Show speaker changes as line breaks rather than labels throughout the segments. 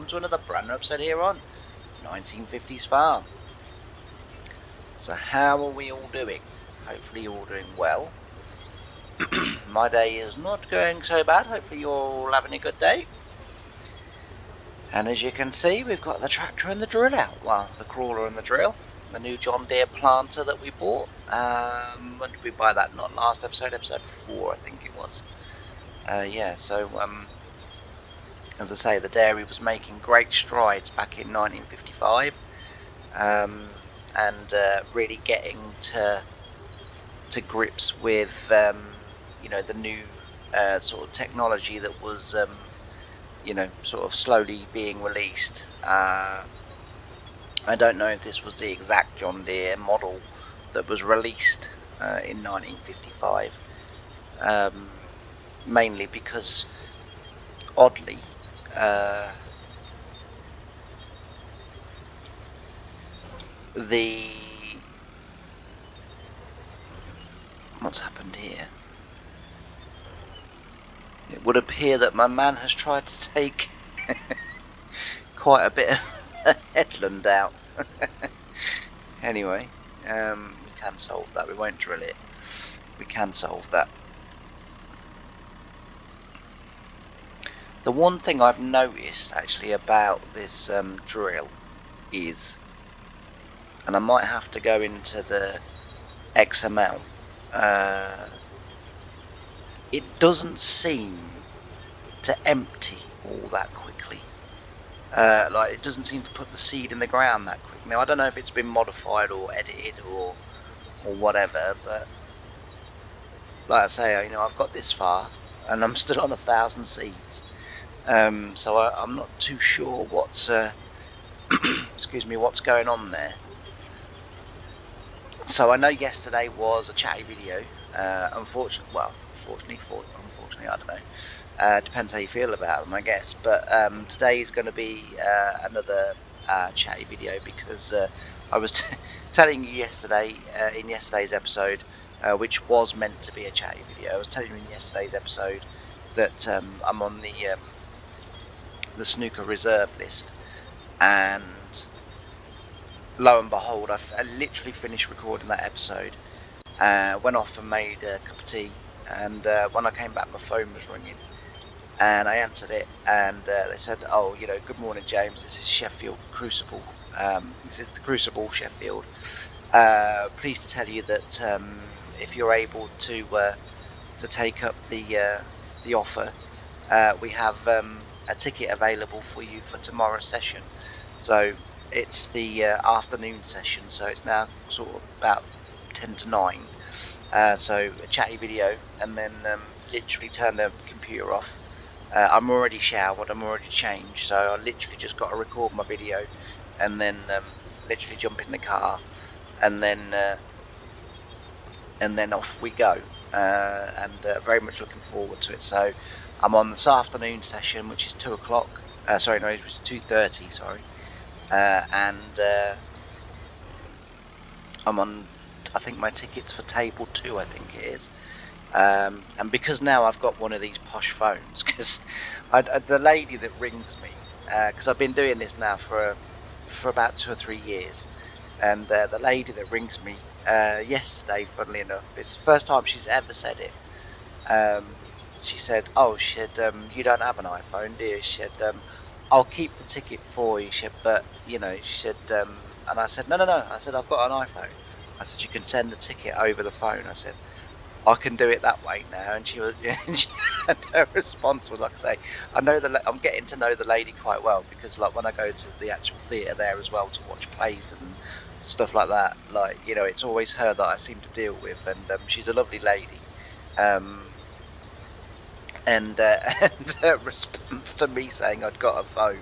welcome to another brand new episode here on 1950's Farm. So how are we all doing? Hopefully you're all doing well. My day is not going so bad, hopefully you're all having a good day. And as you can see, we've got the tractor and the drill out, well, the crawler and the drill. The new John Deere planter that we bought. When did we buy that? Not last episode, episode 4 I think it was. As I say, the dairy was making great strides back in 1955, and really getting to grips with the new sort of technology that was sort of slowly being released. I don't know if this was the exact John Deere model that was released in 1955, mainly because oddly what's happened here? It would appear that my man has tried to take quite a bit of the headland out. Anyway, we can solve that. We won't drill it. We can solve that. The one thing I've noticed actually about this drill is, and I might have to go into the XML, it doesn't seem to empty all that quickly. Like, it doesn't seem to put the seed in the ground that quick. Now, I don't know if it's been modified or edited or whatever, but like I say, I've got this far and I'm still on 1,000 seeds. So I'm not too sure what's excuse me, what's going on there. So I know yesterday was a chatty video. Unfortunately, I don't know. Depends how you feel about them, I guess. But today is going to be another chatty video, because I was telling you yesterday in yesterday's episode, which was meant to be a chatty video. I was telling you in yesterday's episode that I'm on the snooker reserve list, and lo and behold, I literally finished recording that episode, went off and made a cup of tea, and when I came back my phone was ringing, and I answered it, and they said, oh, good morning James, this is Sheffield Crucible, this is the Crucible Sheffield, pleased to tell you that if you're able to take up the offer, we have a ticket available for you for tomorrow's session. So it's the afternoon session, so it's now sort of about 10 to 9. So a chatty video, and then literally turn the computer off. I'm already showered, I'm already changed, so I literally just got to record my video, and then literally jump in the car, and then off we go. And very much looking forward to it. So I'm on this afternoon session, which is 2 o'clock. Sorry, no, it was 2:30. Sorry, and I'm on. I think my ticket's for table 2. I think it is. And because now I've got one of these posh phones, because the lady that rings me, because I've been doing this now for about 2 or 3 years, and the lady that rings me yesterday, funnily enough, it's the first time she's ever said it. She said, oh, she said, you don't have an iPhone, do you? She said, I'll keep the ticket for you. She said, but, she said, and I said, no. I said, I've got an iPhone. I said, you can send the ticket over the phone. I said, I can do it that way now. And she was, and her response was, like I say, I'm getting to know the lady quite well, because like when I go to the actual theatre there as well to watch plays and stuff like that, like, it's always her that I seem to deal with, and she's a lovely lady. And her response to me saying I'd got a phone,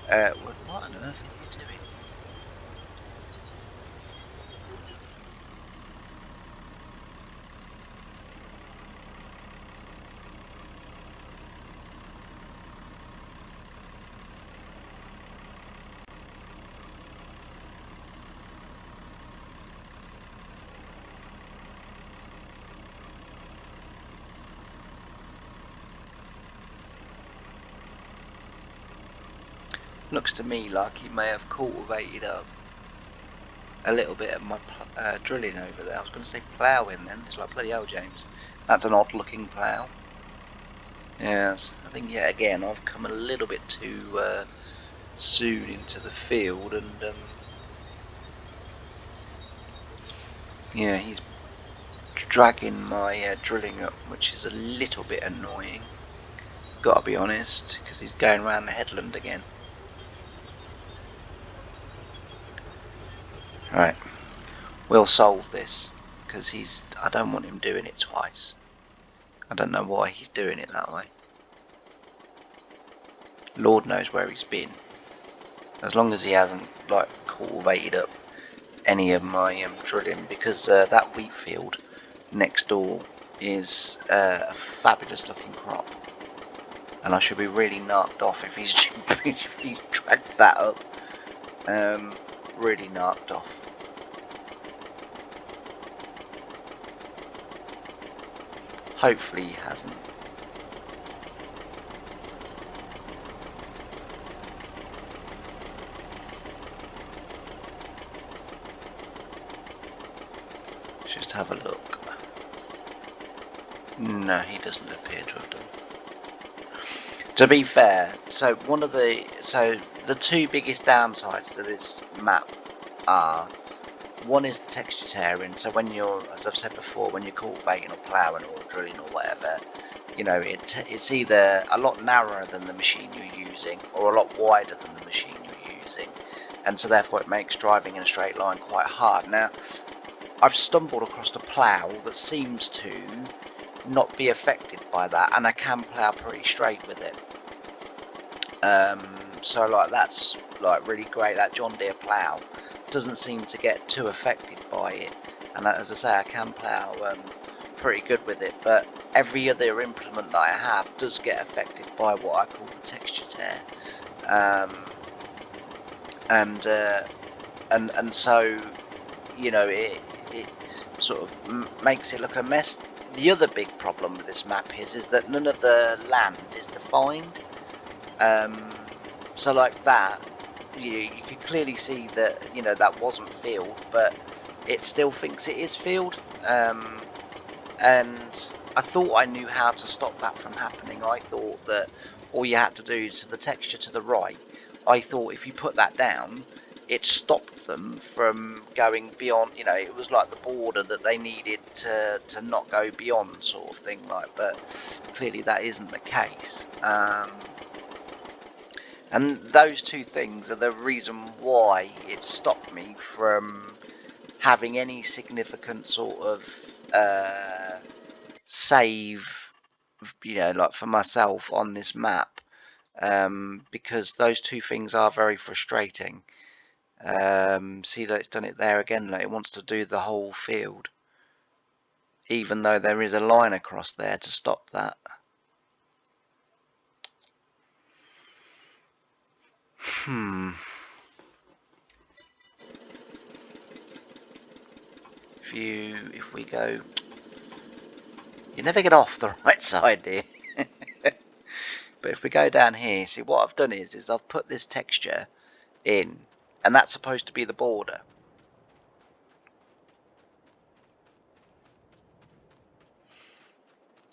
what on earth are you doing? Looks to me like he may have cultivated up a little bit of my drilling over there. I was going to say ploughing then. It's like, bloody hell, James. That's an odd looking plough. Yes, I think yet again I've come a little bit too soon into the field, and yeah, he's dragging my drilling up, which is a little bit annoying. Gotta be honest, because he's going around the headland again. Right, we'll solve this, because I don't want him doing it twice. I don't know why he's doing it that way. Lord knows where he's been. As long as he hasn't like cultivated up any of my drilling, because that wheat field next door is a fabulous looking crop, and I should be really knocked off if he's if he's dragged that up. Really knocked off. Hopefully he hasn't. Let's just have a look. No, he doesn't appear to have done. To be fair, so the two biggest downsides to this map are, one is the texture tearing. So when you're, as I've said before, when you're cultivating or ploughing or drilling or whatever, you know, it's either a lot narrower than the machine you're using or a lot wider than the machine you're using, and so therefore it makes driving in a straight line quite hard. Now, I've stumbled across a plough that seems to not be affected by that, and I can plough pretty straight with it. So like that's like really great. That John Deere plough doesn't seem to get too affected by it, and as I say, I can plough pretty good with it. But every other implement that I have does get affected by what I call the texture tear, and so, you know, it sort of makes it look a mess. The other big problem with this map is that none of the land is defined. So like that, you can clearly see that, you know, that wasn't field, but it still thinks it is field. And I thought I knew how to stop that from happening. I thought that all you had to do to the texture to the right, I thought if you put that down, it stopped them from going beyond, you know, it was like the border that they needed to not go beyond, sort of thing, like, but clearly that isn't the case. And those two things are the reason why it stopped me from having any significant sort of save, you know, like for myself on this map, because those two things are very frustrating. See that it's done it there again. Like, it wants to do the whole field, even though there is a line across there to stop that. If we go, you never get off the right side, dear. But if we go down here, see what I've done is I've put this texture in, and that's supposed to be the border.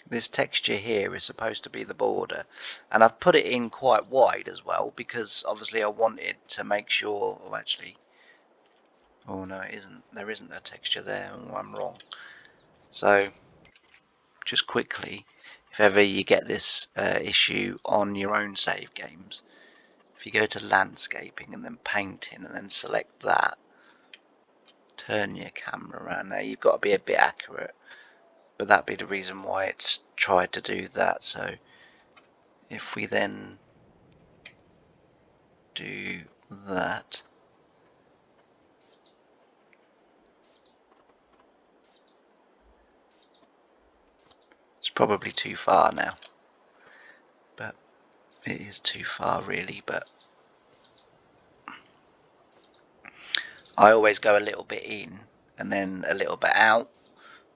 This texture here is supposed to be the border, and I've put it in quite wide as well, because obviously I wanted to make sure, oh actually, oh no it isn't, there isn't a texture there, oh, I'm wrong. So just quickly, if ever you get this issue on your own save games, if you go to landscaping and then painting and then select that, turn your camera around. Now you've got to be a bit accurate, but that'd be the reason why it's tried to do that. So if we then do that, it's probably too far now, but it is too far really. But I always go a little bit in and then a little bit out,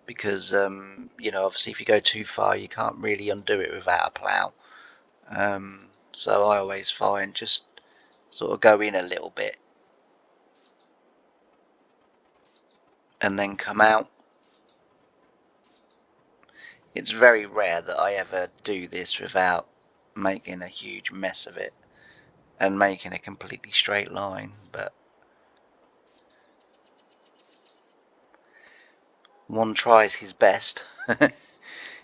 because you know, obviously if you go too far you can't really undo it without a plough. So I always find just sort of go in a little bit and then come out. It's very rare that I ever do this without making a huge mess of it and making a completely straight line, but one tries his best.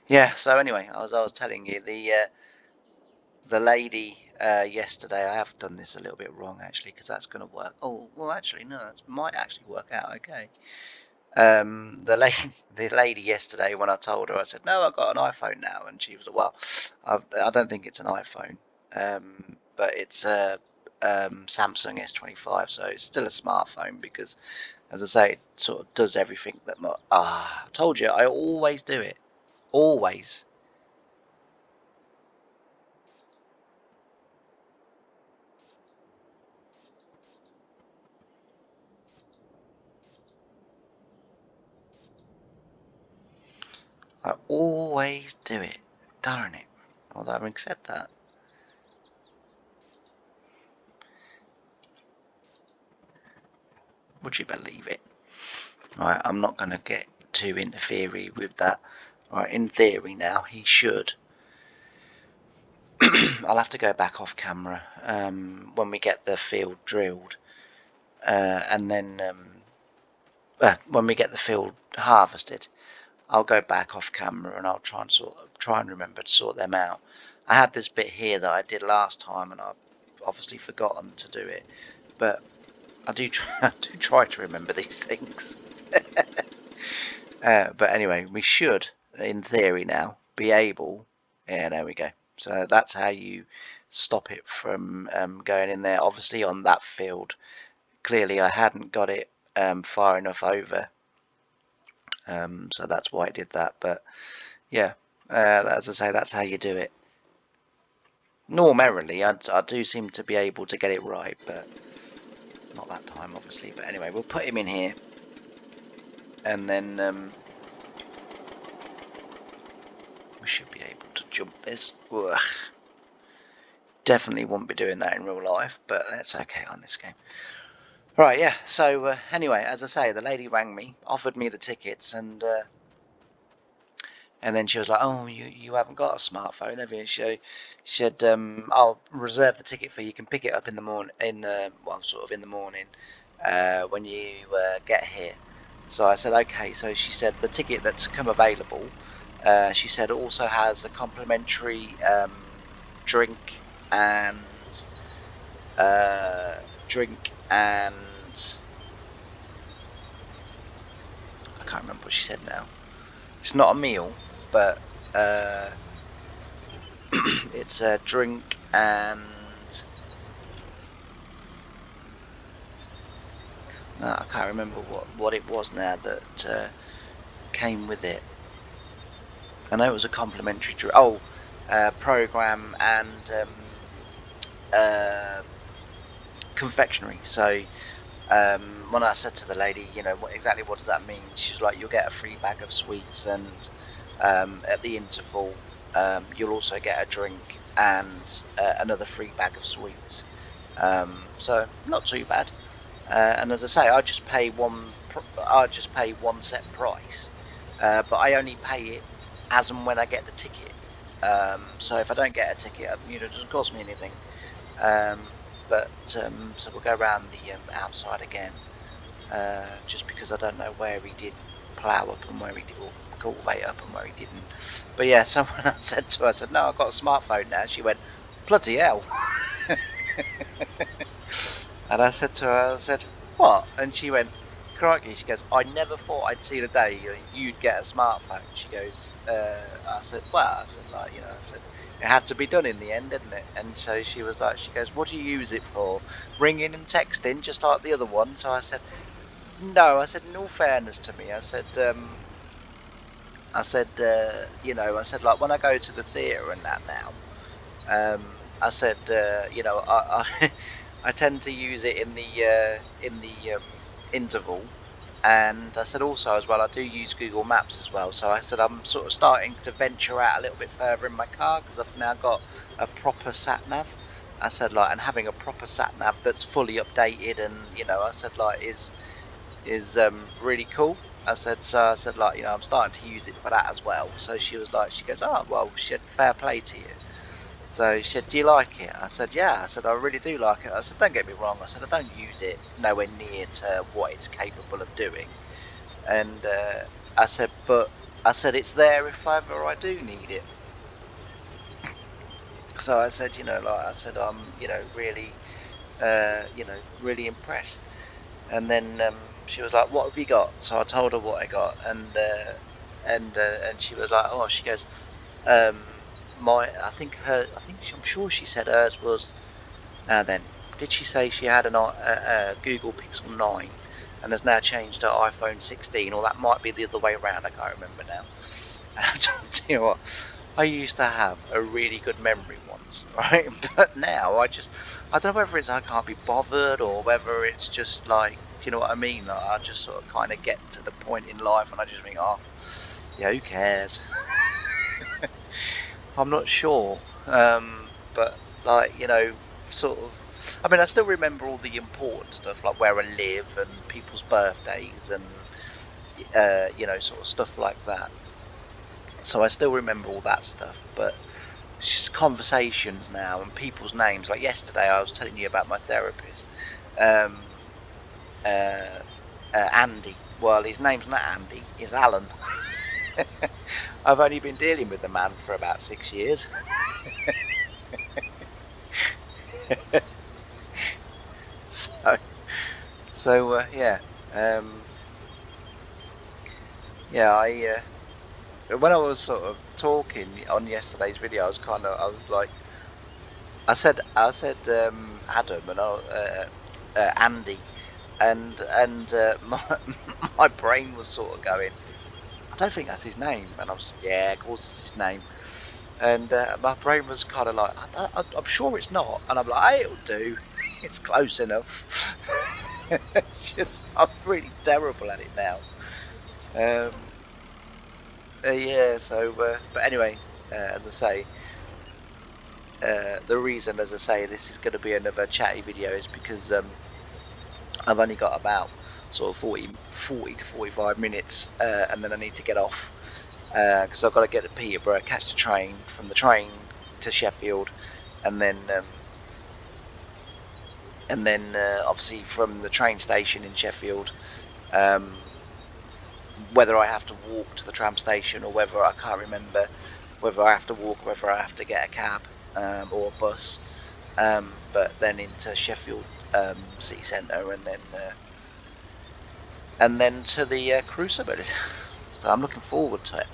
Yeah, so anyway, as I was telling you, the lady yesterday, I have done this a little bit wrong actually, because that's going to work. Oh, well, actually, no, it might actually work out okay. The lady yesterday, when I told her, I said, no, I've got an iPhone now, and she was like, well, I don't think it's an iPhone, but it's a Samsung S25, so it's still a smartphone because, as I say, it sort of does everything that I told you, I always do it, always. I always do it. Darn it. Although having said that, would you believe it? Right, I'm not going to get too interfery with that. Right, in theory now, he should. I'll have to go back off camera when we get the field drilled. And then when we get the field harvested, I'll go back off camera and I'll try and remember to sort them out. I had this bit here that I did last time, and I've obviously forgotten to do it, but I do try to remember these things. But anyway, we should, in theory now, be able. Yeah, there we go. So that's how you stop it from going in there. Obviously, on that field, clearly I hadn't got it far enough over. So that's why I did that. But yeah, as I say, that's how you do it. Normally, I do seem to be able to get it right, but not that time, obviously. But anyway, we'll put him in here, and then we should be able to jump this. Ugh. Definitely won't be doing that in real life, but that's okay on this game. Right, yeah, so anyway, as I say, the lady rang me, offered me the tickets, and then she was like, oh, you haven't got a smartphone, have you? She said, I'll reserve the ticket for you. You can pick it up in the morning, sort of in the morning when you get here. So I said, okay. So she said the ticket that's come available, she said, also has a complimentary drink and I can't remember what she said now. It's not a meal, but it's a drink and no, I can't remember what it was now that came with it. I know it was a complimentary drink. Oh, program and confectionery. So when I said to the lady, you know, exactly what does that mean? She's like, you'll get a free bag of sweets, and at the interval, you'll also get a drink and another free bag of sweets. So not too bad. And as I say, I just pay one set price, but I only pay it as and when I get the ticket. So if I don't get a ticket, you know, it doesn't cost me anything. So we'll go around the outside again, just because I don't know where he did plough up and where he did, or cultivate up and where he didn't. But yeah, someone I said to her, I said, no, I've got a smartphone now. She went, bloody hell. And I said to her, I said, what? And she went, crikey. She goes, I never thought I'd see the day you'd get a smartphone. She goes, I said, well, I said, like, you know, I said, it had to be done in the end, didn't it? And so she was like, she goes, what do you use it for? Ringing and texting, just like the other one. So I said, no. I said, in all fairness to me, I said, you know, I said, like, when I go to the theatre and that now, I said, you know, I tend to use it in the interval, and I said also as well, I do use Google Maps as well. So I said I'm sort of starting to venture out a little bit further in my car because I've now got a proper sat nav. I said like, and having a proper sat nav that's fully updated, and I said like is really cool. I said like, I'm starting to use it for that as well. So she was like, she goes, oh well, she said, fair play to you. So she said, do you like it? I said, yeah. I said, I really do like it. I said, don't get me wrong. I said, I don't use it nowhere near to what it's capable of doing. And I said, but I said, it's there if ever I do need it. So I said, like I said, I'm, really, really impressed. And then she was like, what have you got? So I told her what I got. And she was like, oh, she goes, I'm sure she said hers was. Now then, did she say she had a Google Pixel 9 and has now changed to iPhone 16, or that might be the other way around? I can't remember now. I'll tell you what, I used to have a really good memory once, right? But now I don't know whether it's I can't be bothered or whether it's just like, do you know what I mean? Like, I just sort of kind of get to the point in life and I just think, oh, yeah, who cares? I'm not sure. But like, sort of, I mean, I still remember all the important stuff like where I live and people's birthdays and, sort of stuff like that. So I still remember all that stuff, but it's just conversations now and people's names. Like yesterday, I was telling you about my therapist, um, Andy. Well, his name's not Andy, it's Alan. I've only been dealing with the man for about 6 years. so yeah, yeah. When I was sort of talking on yesterday's video, I was like, I said Adam and Andy, and my brain was sort of going, I don't think that's his name, and I was, yeah, of course it's his name, and my brain was kind of like, I'm sure it's not, and I'm like, hey, it'll do, it's close enough. I'm really terrible at it now. Yeah, so but anyway, as I say, the reason, as I say, this is going to be another chatty video is because I've only got about sort of 40 to 45 minutes, and then I need to get off because I've got to get to Peterborough, catch the train, from the train to Sheffield, and then obviously from the train station in Sheffield, whether I have to walk to the tram station or whether, I can't remember whether I have to walk or whether I have to get a cab or a bus, but then into Sheffield city centre, and then to the Crucible. So I'm looking forward to it.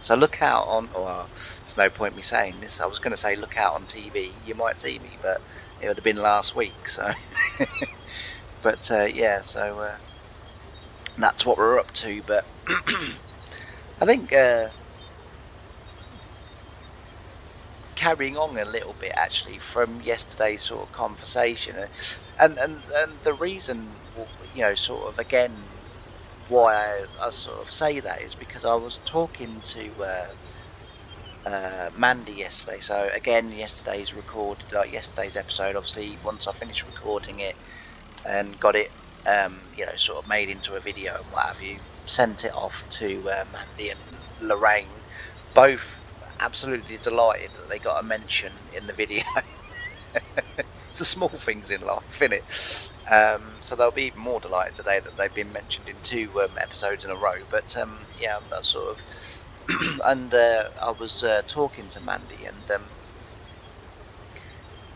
So look out on, well, there's no point me saying this. I was going to say look out on TV. You might see me, but it would have been last week. So, but yeah, so that's what we're up to. But I think carrying on a little bit actually from yesterday's sort of conversation, and the reason, sort of again why I sort of say that is because I was talking to Mandy yesterday. So again, yesterday's episode, obviously once I finished recording it and got it sort of made into a video and what have you, sent it off to Mandy and Lorraine, both absolutely delighted that they got a mention in the video. It's the small things in life, innit? So they'll be even more delighted today that they've been mentioned in 2 episodes in a row. But yeah, I'm sort of and I was talking to Mandy,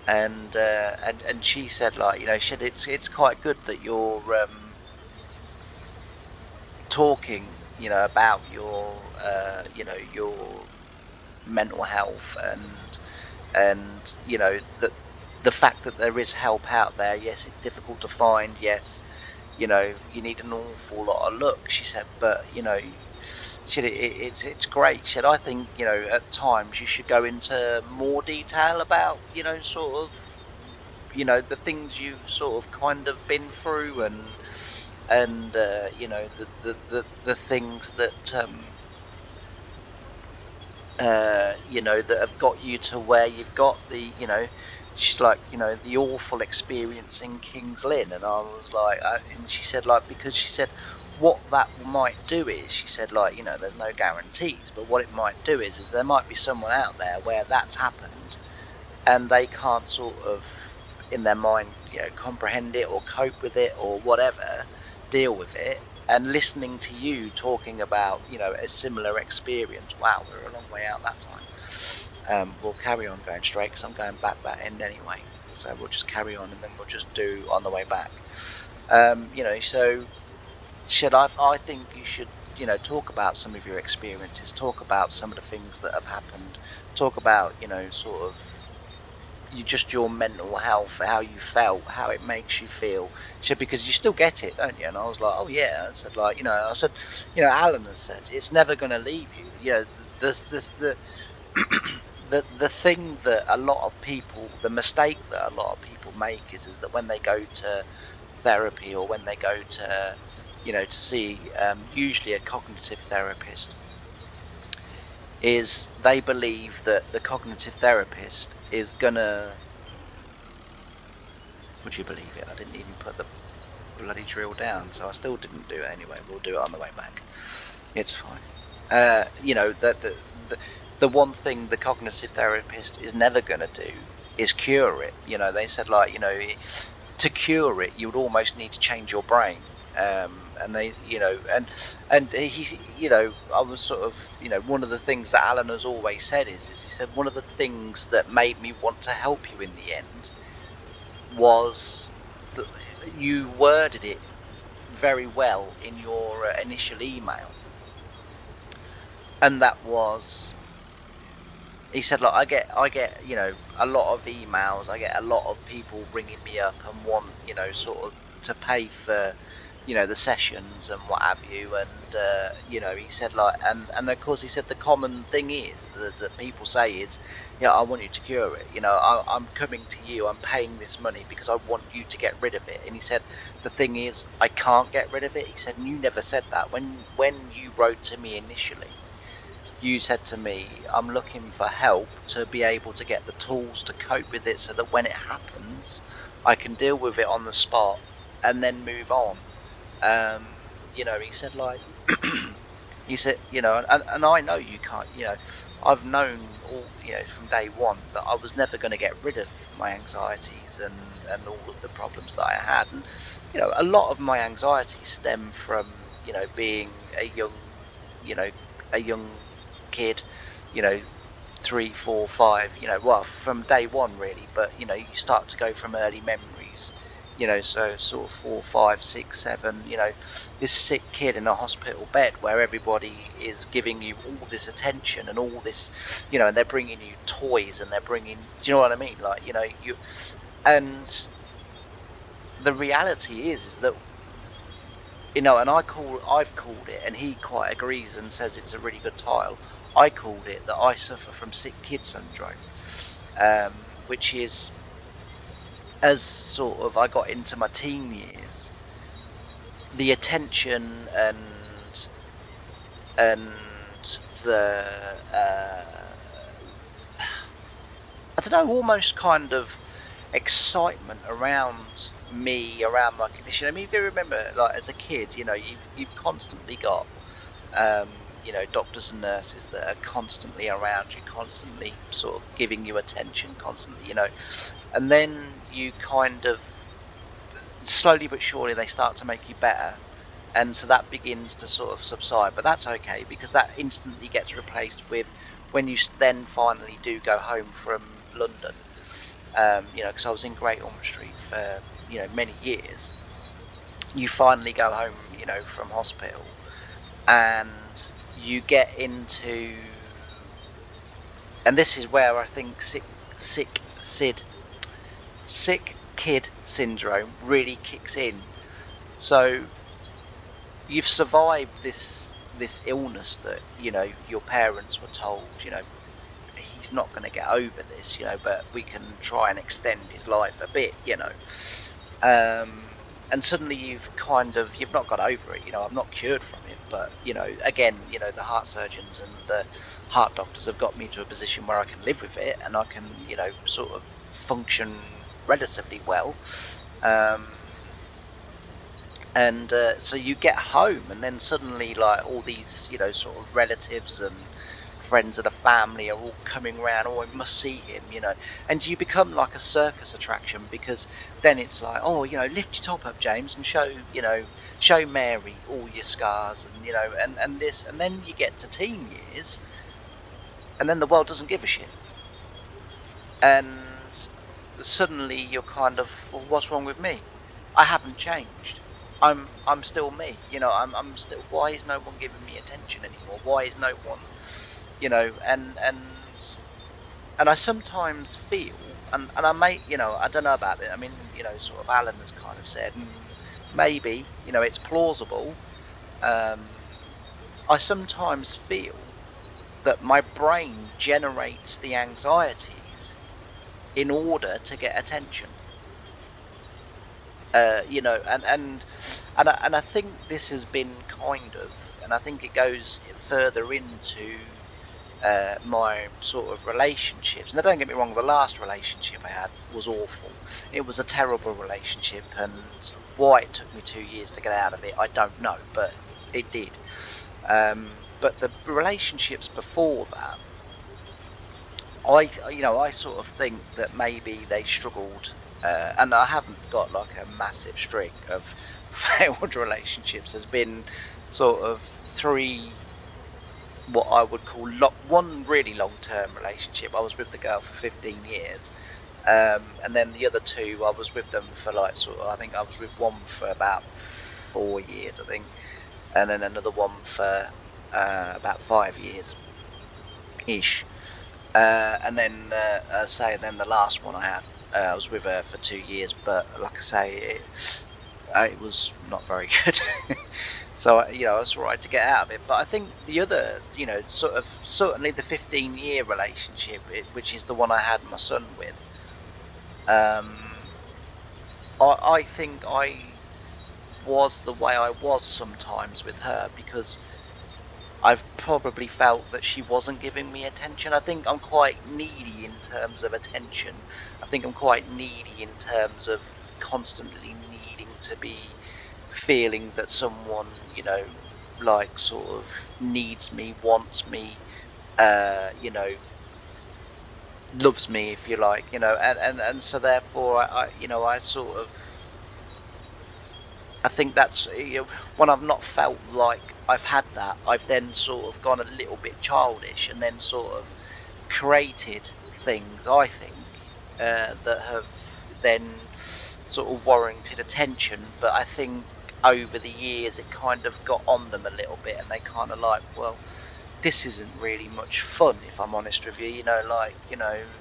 and she said, like, she said it's quite good that you're talking, about your your mental health, and that the fact that there is help out there. Yes, it's difficult to find. Yes, you need an awful lot of luck, she said, but it's great. She said, I think, at times you should go into more detail about, sort of, the things you've sort of kind of been through, and the things that that have got you to where you've got, the she's like, the awful experience in King's Lynn. And I was like, and she said, like, because she said, what that might do is, she said, like, there's no guarantees, but what it might do is there might be someone out there where that's happened and they can't sort of, in their mind, comprehend it or cope with it or whatever, deal with it. And listening to you talking about, a similar experience. Wow, we're a long way out that time. We'll carry on going straight because I'm going back that end anyway. So we'll just carry on and then we'll just do on the way back. So I think you should, talk about some of your experiences, talk about some of the things that have happened, talk about, sort of your mental health, how you felt, how it makes you feel. So because you still get it, don't you? And I was like, oh yeah. I said, like, Alan has said it's never going to leave you. The the thing that a lot of people, the mistake that a lot of people make is that when they go to therapy or when they go to, to see usually a cognitive therapist, is they believe that the cognitive therapist is gonna. Would you believe it? I didn't even put the bloody drill down, so I still didn't do it anyway. We'll do it on the way back. It's fine. The one thing the cognitive therapist is never going to do is cure it. They said, like, to cure it, you would almost need to change your brain. And they, and he, I was sort of, one of the things that Alan has always said is he said, one of the things that made me want to help you in the end was that you worded it very well in your initial email, and that was, he said, look, I get a lot of emails, I get a lot of people ringing me up and want, sort of to pay for, the sessions and what have you. And he said, like, and of course he said the common thing is that people say is, I want you to cure it, I'm coming to you, I'm paying this money because I want you to get rid of it. And he said the thing is, I can't get rid of it. He said, and you never said that when you wrote to me initially. You said to me, I'm looking for help to be able to get the tools to cope with it so that when it happens, I can deal with it on the spot and then move on. He said, like, he said, and I know you can't, I've known all, from day one that I was never going to get rid of my anxieties and all of the problems that I had. And, a lot of my anxieties stem from, being a young, a young kid, 3, 4, 5, well, from day one really, but you start to go from early memories, so sort of 4, 5, 6, 7, this sick kid in a hospital bed where everybody is giving you all this attention and all this, and they're bringing you toys and they're bringing, do you know what I mean? Like, and the reality is that, and I've called it, and he quite agrees and says it's a really good title. I called it that I suffer from sick kid syndrome, which is, as sort of I got into my teen years, the attention and the I don't know, almost kind of excitement around me, around my condition. I mean, if you remember, like, as a kid, you've constantly got doctors and nurses that are constantly around you, constantly sort of giving you attention, constantly, and then you kind of slowly but surely they start to make you better. And so that begins to sort of subside, but that's okay because that instantly gets replaced with when you then finally do go home from London, because I was in Great Ormond Street for, many years. You finally go home, from hospital, and you get into, and this is where I think sick kid syndrome really kicks in. So you've survived this illness that, your parents were told, he's not going to get over this, but we can try and extend his life a bit, and suddenly you've not got over it. I'm not cured from it, but again, the heart surgeons and the heart doctors have got me to a position where I can live with it, and I can, sort of function relatively well. And so you get home, and then suddenly, like, all these, sort of relatives and friends of the family are all coming around. Oh, I must see him, and you become like a circus attraction, because then it's like, oh, lift your top up, James, and show Mary all your scars, and and this, and then you get to teen years, and then the world doesn't give a shit, and suddenly you're kind of, well, what's wrong with me? I haven't changed. I'm still me. I'm still. Why is no one giving me attention anymore? Why is no one, and I sometimes feel, and I may, I don't know about it. I mean, sort of Alan has kind of said, maybe, it's plausible. I sometimes feel that my brain generates the anxieties in order to get attention. And I think this has been kind of, and I think it goes further into my sort of relationships. Now, don't get me wrong, the last relationship I had was awful. It was a terrible relationship, and why it took me 2 years to get out of it, I don't know, but it did. But the relationships before that, I sort of think that maybe they struggled, and I haven't got like a massive streak of failed relationships. There's been sort of three, what I would call one really long-term relationship. I was with the girl for 15 years, and then the other two, I was with them for like I think I was with one for about 4 years, I think, and then another one for about 5 years ish. And then then the last one I had, I was with her for 2 years, but like I say, it was not very good. So I was right to get out of it. But I think the other, sort of certainly the 15-year relationship, which is the one I had my son with, um, I think I was the way I was sometimes with her, because I've probably felt that she wasn't giving me attention. I think I'm quite needy in terms of attention. I think I'm quite needy in terms of constantly needing to be feeling that someone, like, sort of needs me, wants me, loves me, if you like, and so therefore I sort of, I think that's, when I've not felt like I've had that, I've then sort of gone a little bit childish, and then sort of created things, I think, that have then sort of warranted attention. But I think over the years it kind of got on them a little bit, and they kind of like, well, this isn't really much fun, if I'm honest with you.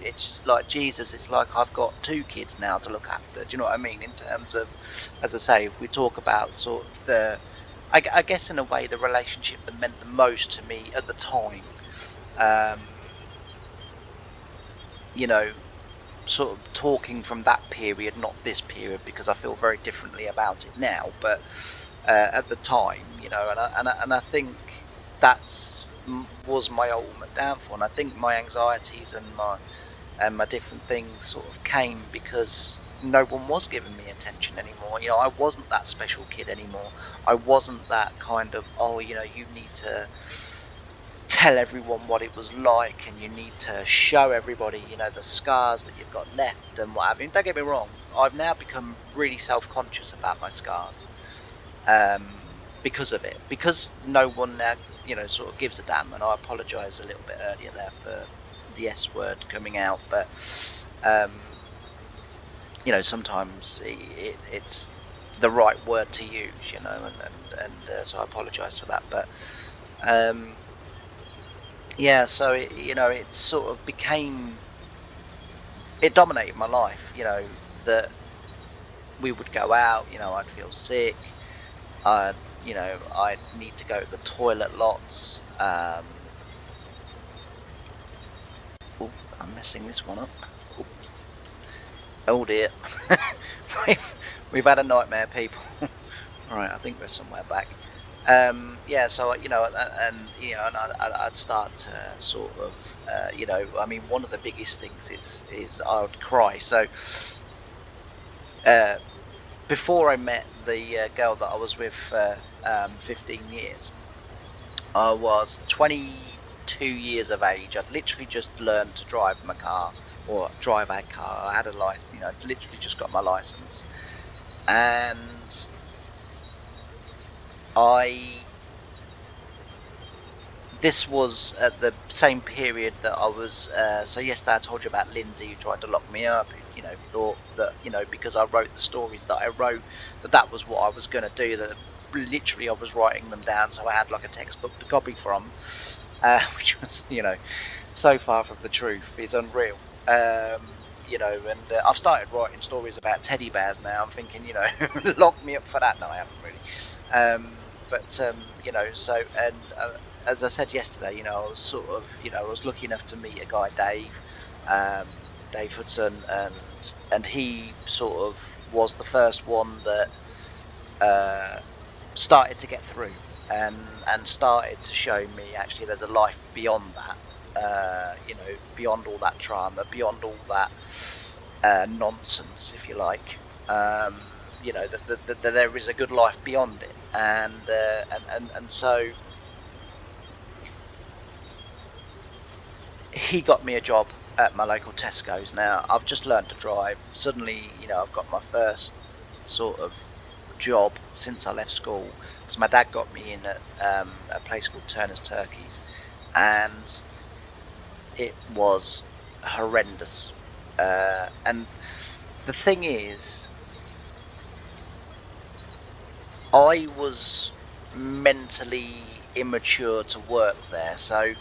It's like, Jesus, it's like I've got two kids now to look after. Do you know what I mean? In terms of, as I say, if we talk about sort of I guess in a way, the relationship that meant the most to me at the time, you know, sort of talking from that period, not this period, because I feel very differently about it now. But at the time, and I think that's was my ultimate downfall. And I think my anxieties and my different things sort of came because no one was giving me attention anymore. I wasn't that special kid anymore. I wasn't that kind of, oh, you need to tell everyone what it was like, and you need to show everybody, the scars that you've got left and what have you. And don't get me wrong, I've now become really self-conscious about my scars, because of it, because no one now, sort of gives a damn. And I apologize a little bit earlier there for the S word coming out, but sometimes it's the right word to use, and so I apologize for that. But yeah, so it sort of it dominated my life, that we would go out, I'd feel sick, I'd need to go to the toilet lots. Oh, I'm messing this one up. Oh dear. we've, we've had a nightmare, people. All right, I think we're somewhere back. Yeah, so and I'd start to sort of I mean, one of the biggest things is I would cry. So uh, before I met the girl that I was with for 15 years, I was 22 years of age. I'd literally just learned to drive my car or drive a car. I had a license, I'd literally just got my license, and I this was at the same period that I was. So yesterday I told you about Lindsay who tried to lock me up. Who, thought that because I wrote the stories that I wrote, that was what I was going to do. That literally I was writing them down, so I had like a textbook to copy from, which was so far from the truth. Is unreal. And I've started writing stories about teddy bears now. I'm thinking, lock me up for that. No, I haven't really. So as I said yesterday, I was sort of, I was lucky enough to meet a guy, Dave, Dave Hudson, and he sort of was the first one that started to get through and started to show me actually there's a life beyond that. Beyond all that drama, beyond all that nonsense, if you like. That there is a good life beyond it, and so he got me a job at my local Tesco's. Now I've just learned to drive. Suddenly, I've got my first sort of job since I left school, because my dad got me in at a place called Turner's Turkeys, and it was horrendous. And the thing is, I was mentally immature to work there. So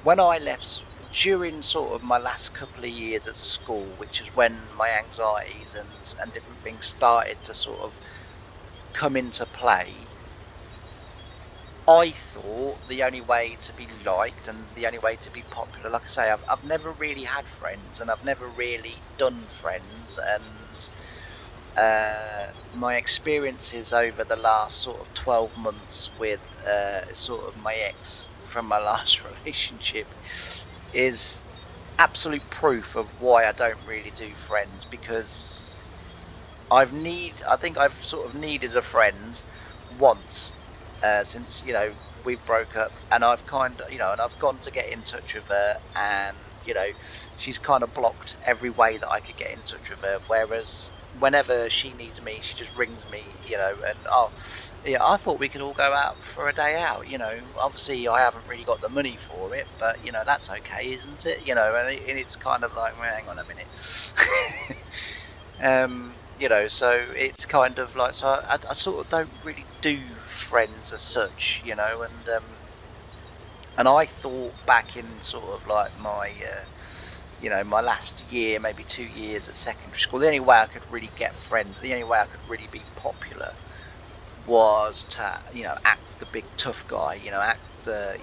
when I left, during sort of my last couple of years at school, which is when my anxieties and different things started to sort of come into play, I thought the only way to be liked and the only way to be popular, like I say, I've never really had friends, and I've never really done friends, and my experiences over the last sort of 12 months with sort of my ex from my last relationship is absolute proof of why I don't really do friends, because I think I've sort of needed a friend once since we broke up, and I've kind of and I've gone to get in touch with her, and she's kind of blocked every way that I could get in touch with her. Whereas whenever she needs me, she just rings me, and oh yeah, I thought we could all go out for a day out. Obviously I haven't really got the money for it, but that's okay, isn't it? And it's kind of like, well, hang on a minute. So it's kind of like, so I sort of don't really do friends as such, and I thought back in sort of like my my last year, maybe 2 years at secondary school, the only way I could really get friends, the only way I could really be popular was to act the big tough guy, act the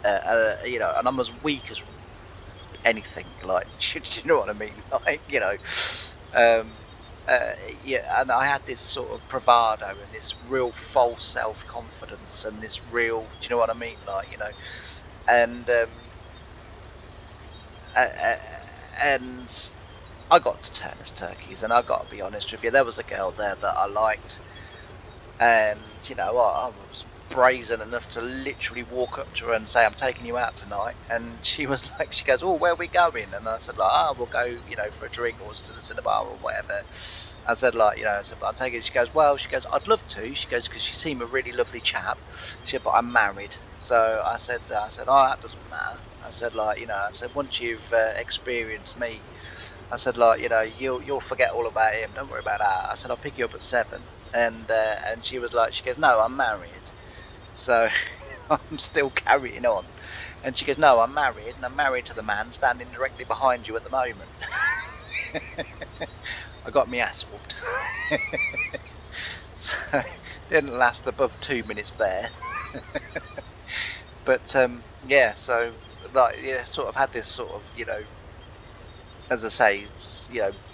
and I'm as weak as anything, like, do you know what I mean? Like, um, yeah, and I had this sort of bravado and this real false self confidence and this real, do you know what I mean? Like, and uh, uh, and I got to Turner's Turkeys, and I got to be honest with you, there was a girl there that I liked, and I was brazen enough to literally walk up to her and say, I'm taking you out tonight. And she was like, she goes, oh, where are we going? And I said, like, we'll go for a drink or to the cinema or whatever. I said, like, I said, but I'll take it. She goes, I'd love to. She goes, because you seem a really lovely chap. She said, but I'm married. So I said, oh, that doesn't matter. I said, like, I said, once you've experienced me, I said, like, you'll forget all about him. Don't worry about that. I said, I'll pick you up at 7. And she was like, she goes, no, I'm married. So I'm still carrying on. And she goes, no, I'm married, and I'm married to the man standing directly behind you at the moment. I got my ass whooped. So didn't last above 2 minutes there. But yeah, so like, yeah, sort of had this sort of, as I say,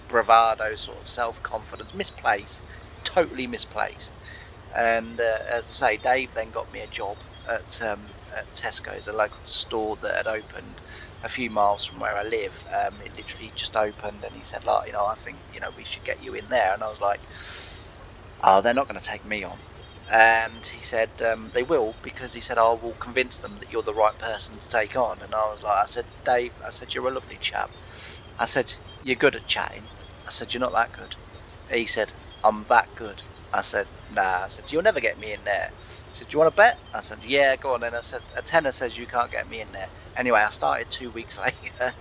bravado, sort of self-confidence, misplaced, totally misplaced. And as I say, Dave then got me a job at Tesco's, a local store that had opened a few miles from where I live. It literally just opened, and he said, like, I think, we should get you in there. And I was like, oh, they're not going to take me on. And he said, they will, because he said, I will convince them that you're the right person to take on. And I was like, I said, Dave, I said, you're a lovely chap. I said, you're good at chatting. I said, you're not that good. He said, I'm that good. I said, nah. I said, you'll never get me in there. He said, do you want to bet? I said, yeah, go on then. I said, a tenner says you can't get me in there. Anyway, I started 2 weeks later.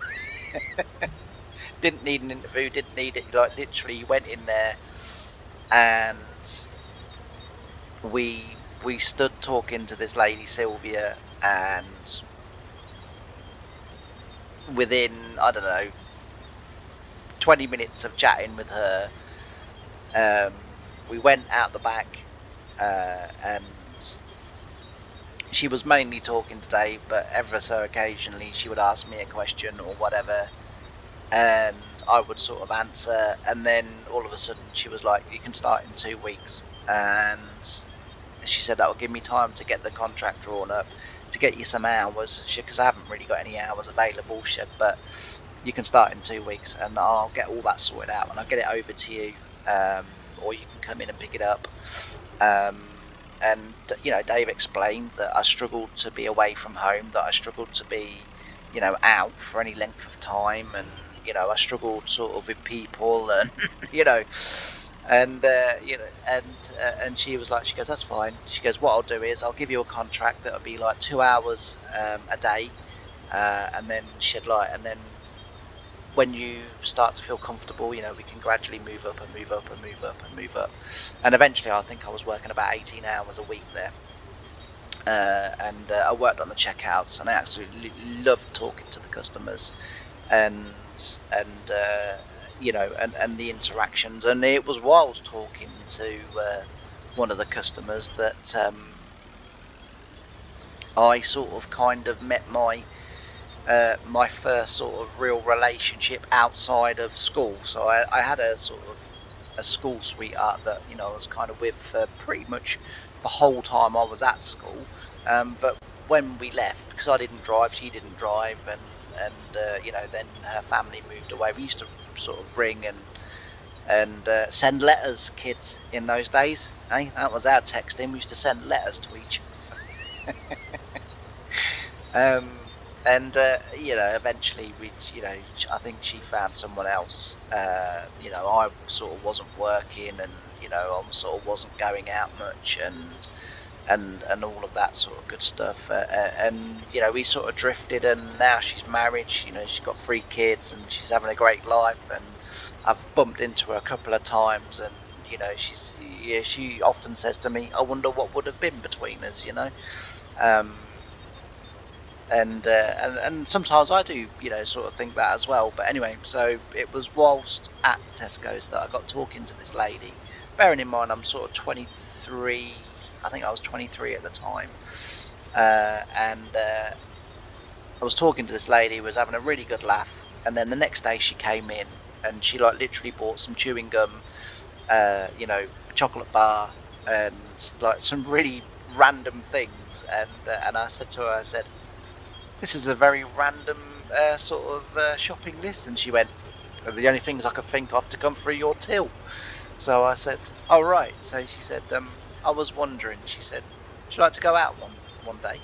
Didn't need an interview, didn't need it. Like, literally went in there, and we stood talking to this lady, Sylvia, and within, I don't know, 20 minutes of chatting with her, we went out the back, and she was mainly talking to Dave, but ever so occasionally she would ask me a question or whatever, and I would sort of answer, and then all of a sudden she was like, you can start in 2 weeks. And she said that will give me time to get the contract drawn up, to get you some hours, because I haven't really got any hours available. She said, but you can start in 2 weeks, and I'll get all that sorted out, and I'll get it over to you, or you can come in and pick it up. And Dave explained that I struggled to be away from home, that I struggled to be, out for any length of time, and I struggled sort of with people, and and she was like, she goes, that's fine. She goes, what I'll do is I'll give you a contract that'll be like 2 hours a day, and then and then when you start to feel comfortable, we can gradually move up and move up and move up and move up. And eventually I think I was working about 18 hours a week there. And I worked on the checkouts, and I absolutely loved talking to the customers, and and the interactions. And it was whilst talking to one of the customers that I sort of kind of met my first sort of real relationship outside of school. So I had a sort of a school sweetheart that I was kind of with for pretty much the whole time I was at school. But when we left, because I didn't drive, she didn't drive, and then her family moved away. We used to sort of ring and send letters, kids, in those days. That was our texting. We used to send letters to each other. Eventually I think she found someone else. I sort of wasn't working, and I sort of wasn't going out much, and all of that sort of good stuff. And we sort of drifted, and now she's married. She's got 3 kids, and she's having a great life. And I've bumped into her a couple of times, and she often says to me, I wonder what would have been between us. And sometimes I do, sort of think that as well. But anyway, so it was whilst at Tesco's that I got talking to this lady. Bearing in mind, I'm sort of 23. I think I was 23 at the time. And I was talking to this lady, was having a really good laugh. And then the next day she came in, and she like literally bought some chewing gum, chocolate bar, and like some really random things. And I said to her, I said, this is a very random sort of shopping list. And she went, the only things I could think of to come through your till. So I said, oh right. So she said, I was wondering, she said, would you like to go out one day,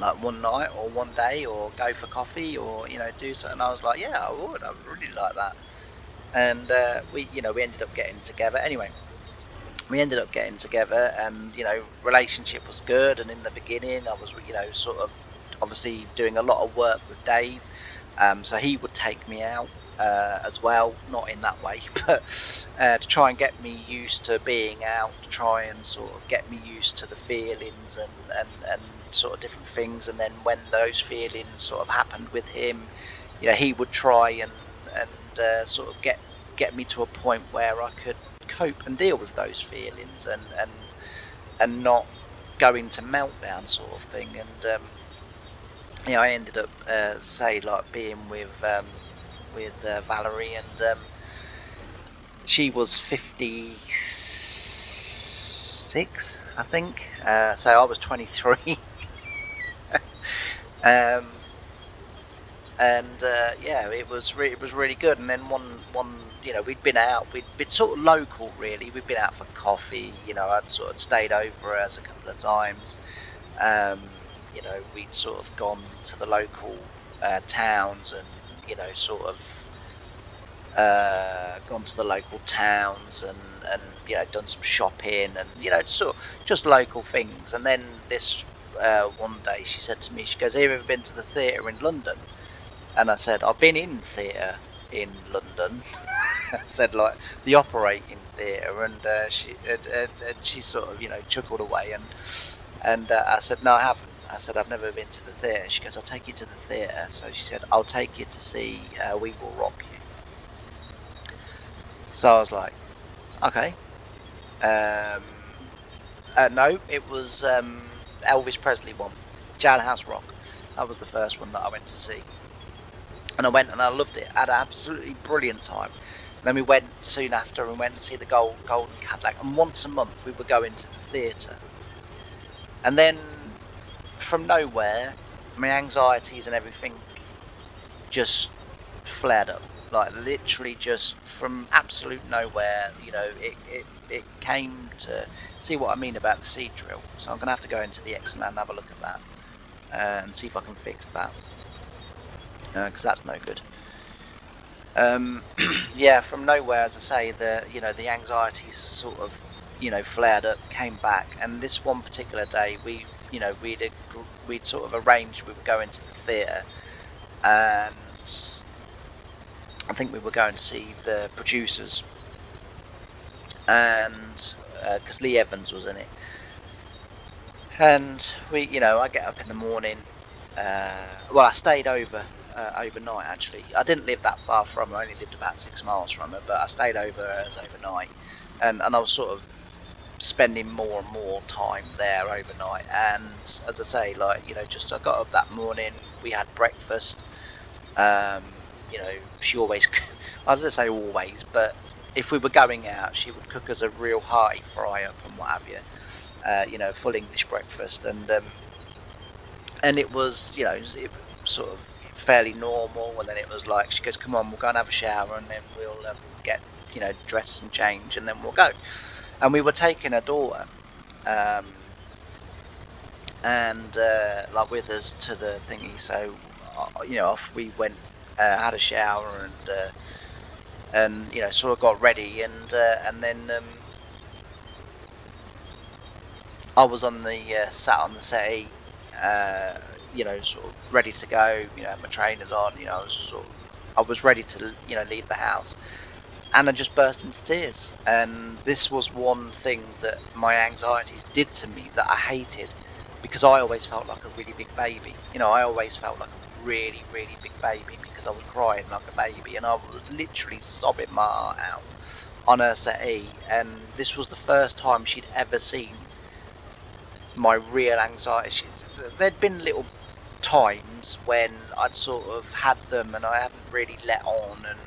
like one night or one day, or go for coffee, or do something? And I was like, yeah, I would really like that. And we ended up getting together. Anyway, we ended up getting together, and relationship was good. And in the beginning I was sort of obviously doing a lot of work with Dave, so he would take me out as well, not in that way, but to try and get me used to being out, to try and sort of get me used to the feelings and sort of different things. And then when those feelings sort of happened with him, he would try and sort of get me to a point where I could cope and deal with those feelings, and not go into meltdown sort of thing. And I ended up being with Valerie, and she was 56 6, I think. So I was 23. Yeah, it was really good. And then one we'd been out, we'd been sort of local really. We'd been out for coffee. I'd sort of stayed over us a couple of times. We'd sort of gone to the local towns and sort of gone to the local towns and done some shopping and sort of just local things. And then this one day she said to me, she goes, "Have you ever been to the theatre in London?" And I said, "I've been in theatre in London." I said, like, the operating theatre. And she sort of chuckled away. And I said, "No, I haven't." I said, "I've never been to the theatre." She goes, "I'll take you to the theatre." So she said, "I'll take you to see We Will Rock You." So I was like, okay. No, it was Elvis Presley one, Jailhouse Rock. That was the first one that I went to see. And I went and I loved it. I had an absolutely brilliant time. And then we went soon after and went to see the Golden Cadillac. And once a month we were going to the theatre. And then from nowhere, my anxieties and everything just flared up. Like, literally just from absolute nowhere, it came to see what I mean about the seed drill. So I'm going to have to go into the X-Man and have a look at that and see if I can fix that, because that's no good. Yeah, from nowhere, as I say, the anxieties sort of flared up, came back. And this one particular day, we'd sort of arranged we were going to the theatre, and I think we were going to see the Producers, and because Lee Evans was in it. And I get up in the morning. Well, I stayed over overnight. Actually, I didn't live that far from her. I only lived about 6 miles from her, but I stayed over as overnight, and I was sort of spending more and more time there overnight. And as I say, like, just I got up that morning. We had breakfast. She always, I was gonna say always, but if we were going out, she would cook us a real hearty fry up and what have you. Full English breakfast. And it was, it was sort of fairly normal. And then it was like, she goes, "Come on, we'll go and have a shower, and then we'll get dressed and change, and then we'll go." And we were taking her daughter, and like, with us to the thingy. So off we went, had a shower, and sort of got ready, and then I was on the sat on the settee, sort of ready to go. My trainers on. I was ready to leave the house, and I just burst into tears. And this was one thing that my anxieties did to me that I hated, because I always felt like a really big baby. I always felt like a really, really big baby, because I was crying like a baby, and I was literally sobbing my heart out on her settee. And this was the first time she'd ever seen my real anxiety. There'd been little times when I'd sort of had them and I hadn't really let on, and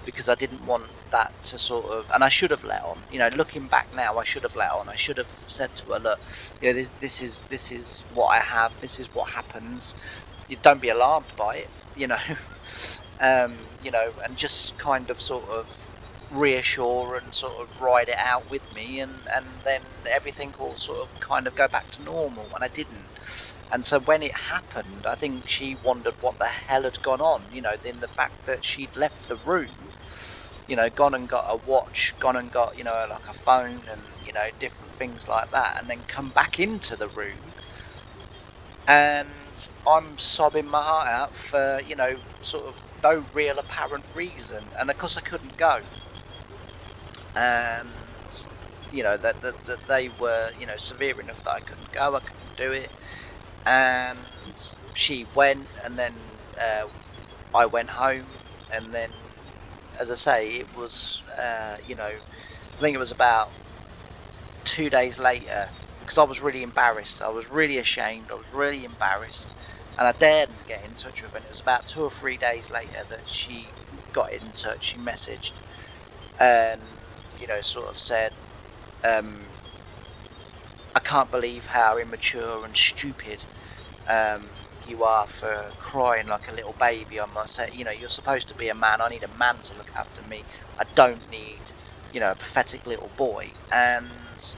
because I didn't want that to sort of, and I should have let on. Looking back now, I should have let on. I should have said to her, "Look, this is what I have. This is what happens. You don't be alarmed by it." And just kind of sort of reassure and sort of ride it out with me, and then everything will sort of kind of go back to normal. And I didn't. And so when it happened, I think she wondered what the hell had gone on. Then the fact that she'd left the room, gone and got a watch, gone and got like a phone, and different things like that, and then come back into the room, and I'm sobbing my heart out for sort of no real apparent reason. And of course I couldn't go, and that they were severe enough that I couldn't go, I couldn't do it. And she went, and then I went home. And then, as I say, it was I think it was about 2 days later, because I was really embarrassed, I was really ashamed, I was really embarrassed, and I daredn't get in touch with her. And it was about 2 or 3 days later that she got in touch. She messaged and sort of said, I can't believe how immature and stupid you are for crying like a little baby on my set. You know, you're supposed to be a man. I need a man to look after me. I don't need, you know, a pathetic little boy. And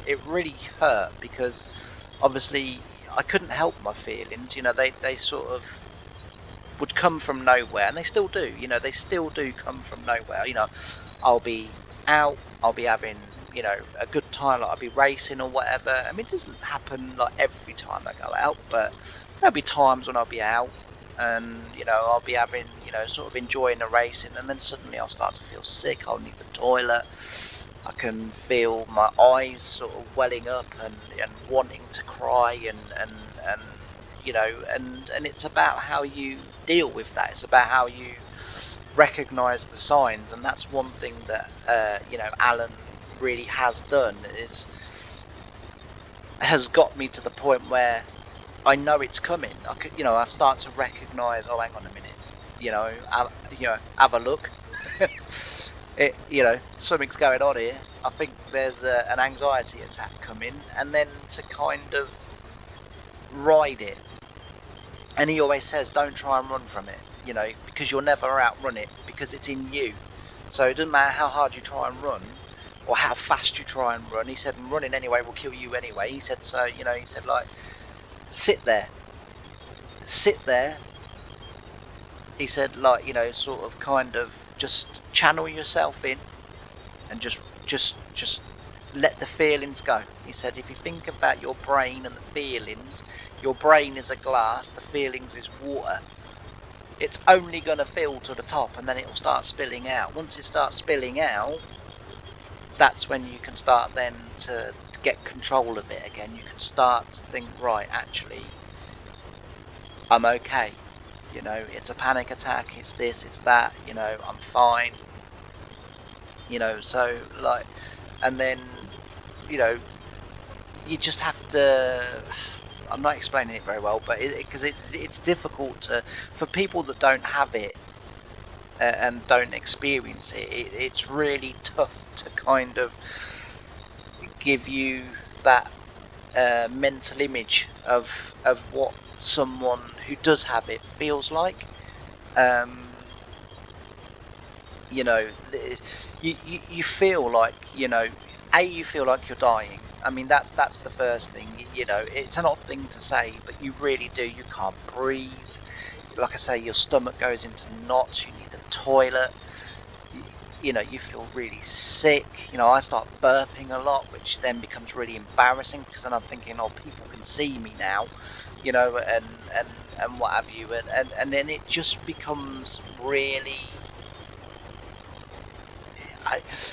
it really hurt because obviously I couldn't help my feelings. You know, they sort of would come from nowhere, and they still do. You know, they still do come from nowhere. You know, I'll be out, I'll be having, you know, a good time, like I'll be racing or whatever. I mean, it doesn't happen like every time I go out, but there'll be times when I'll be out and, you know, I'll be having, you know, sort of enjoying the racing, and then suddenly I'll start to feel sick. I'll need the toilet. I can feel my eyes sort of welling up and wanting to cry and you know, and it's about how you deal with that. It's about how you recognize the signs, and that's one thing that you know, Alan really has done, is has got me to the point where I know it's coming. I could, you know, I've started to recognize, oh, hang on a minute, you know, have a look. You know, something's going on here. I think there's an anxiety attack coming, and then to kind of ride it. And he always says, don't try and run from it, you know, because you'll never outrun it, because it's in you. So it doesn't matter how hard you try and run or how fast you try and run. He said, and running anyway will kill you anyway. He said, so, you know, he said, like, sit there. He said, like, you know, sort of kind of just channel yourself in and just let the feelings go. He said, if you think about your brain and the feelings, your brain is a glass, the feelings is water. It's only going to fill to the top, and then it'll start spilling out. Once it starts spilling out, that's when you can start then to get control of it again. You can start to think, right, actually, I'm okay. You know, it's a panic attack, it's this, it's that, you know, I'm fine. You know, so like, and then, you know, you just have to, I'm not explaining it very well, but because it's difficult to, for people that don't have it and don't experience it, it's really tough to kind of give you that mental image of what someone who does have it feels like. You know, you feel like, you know, you feel like you're dying. I mean, that's the first thing. You know, it's an odd thing to say, but you really do. You can't breathe. Like I say, your stomach goes into knots. You need the toilet. You know, you feel really sick. You know, I start burping a lot, which then becomes really embarrassing, because then I'm thinking, oh, people can see me now, you know, and what have you, and then it just becomes really,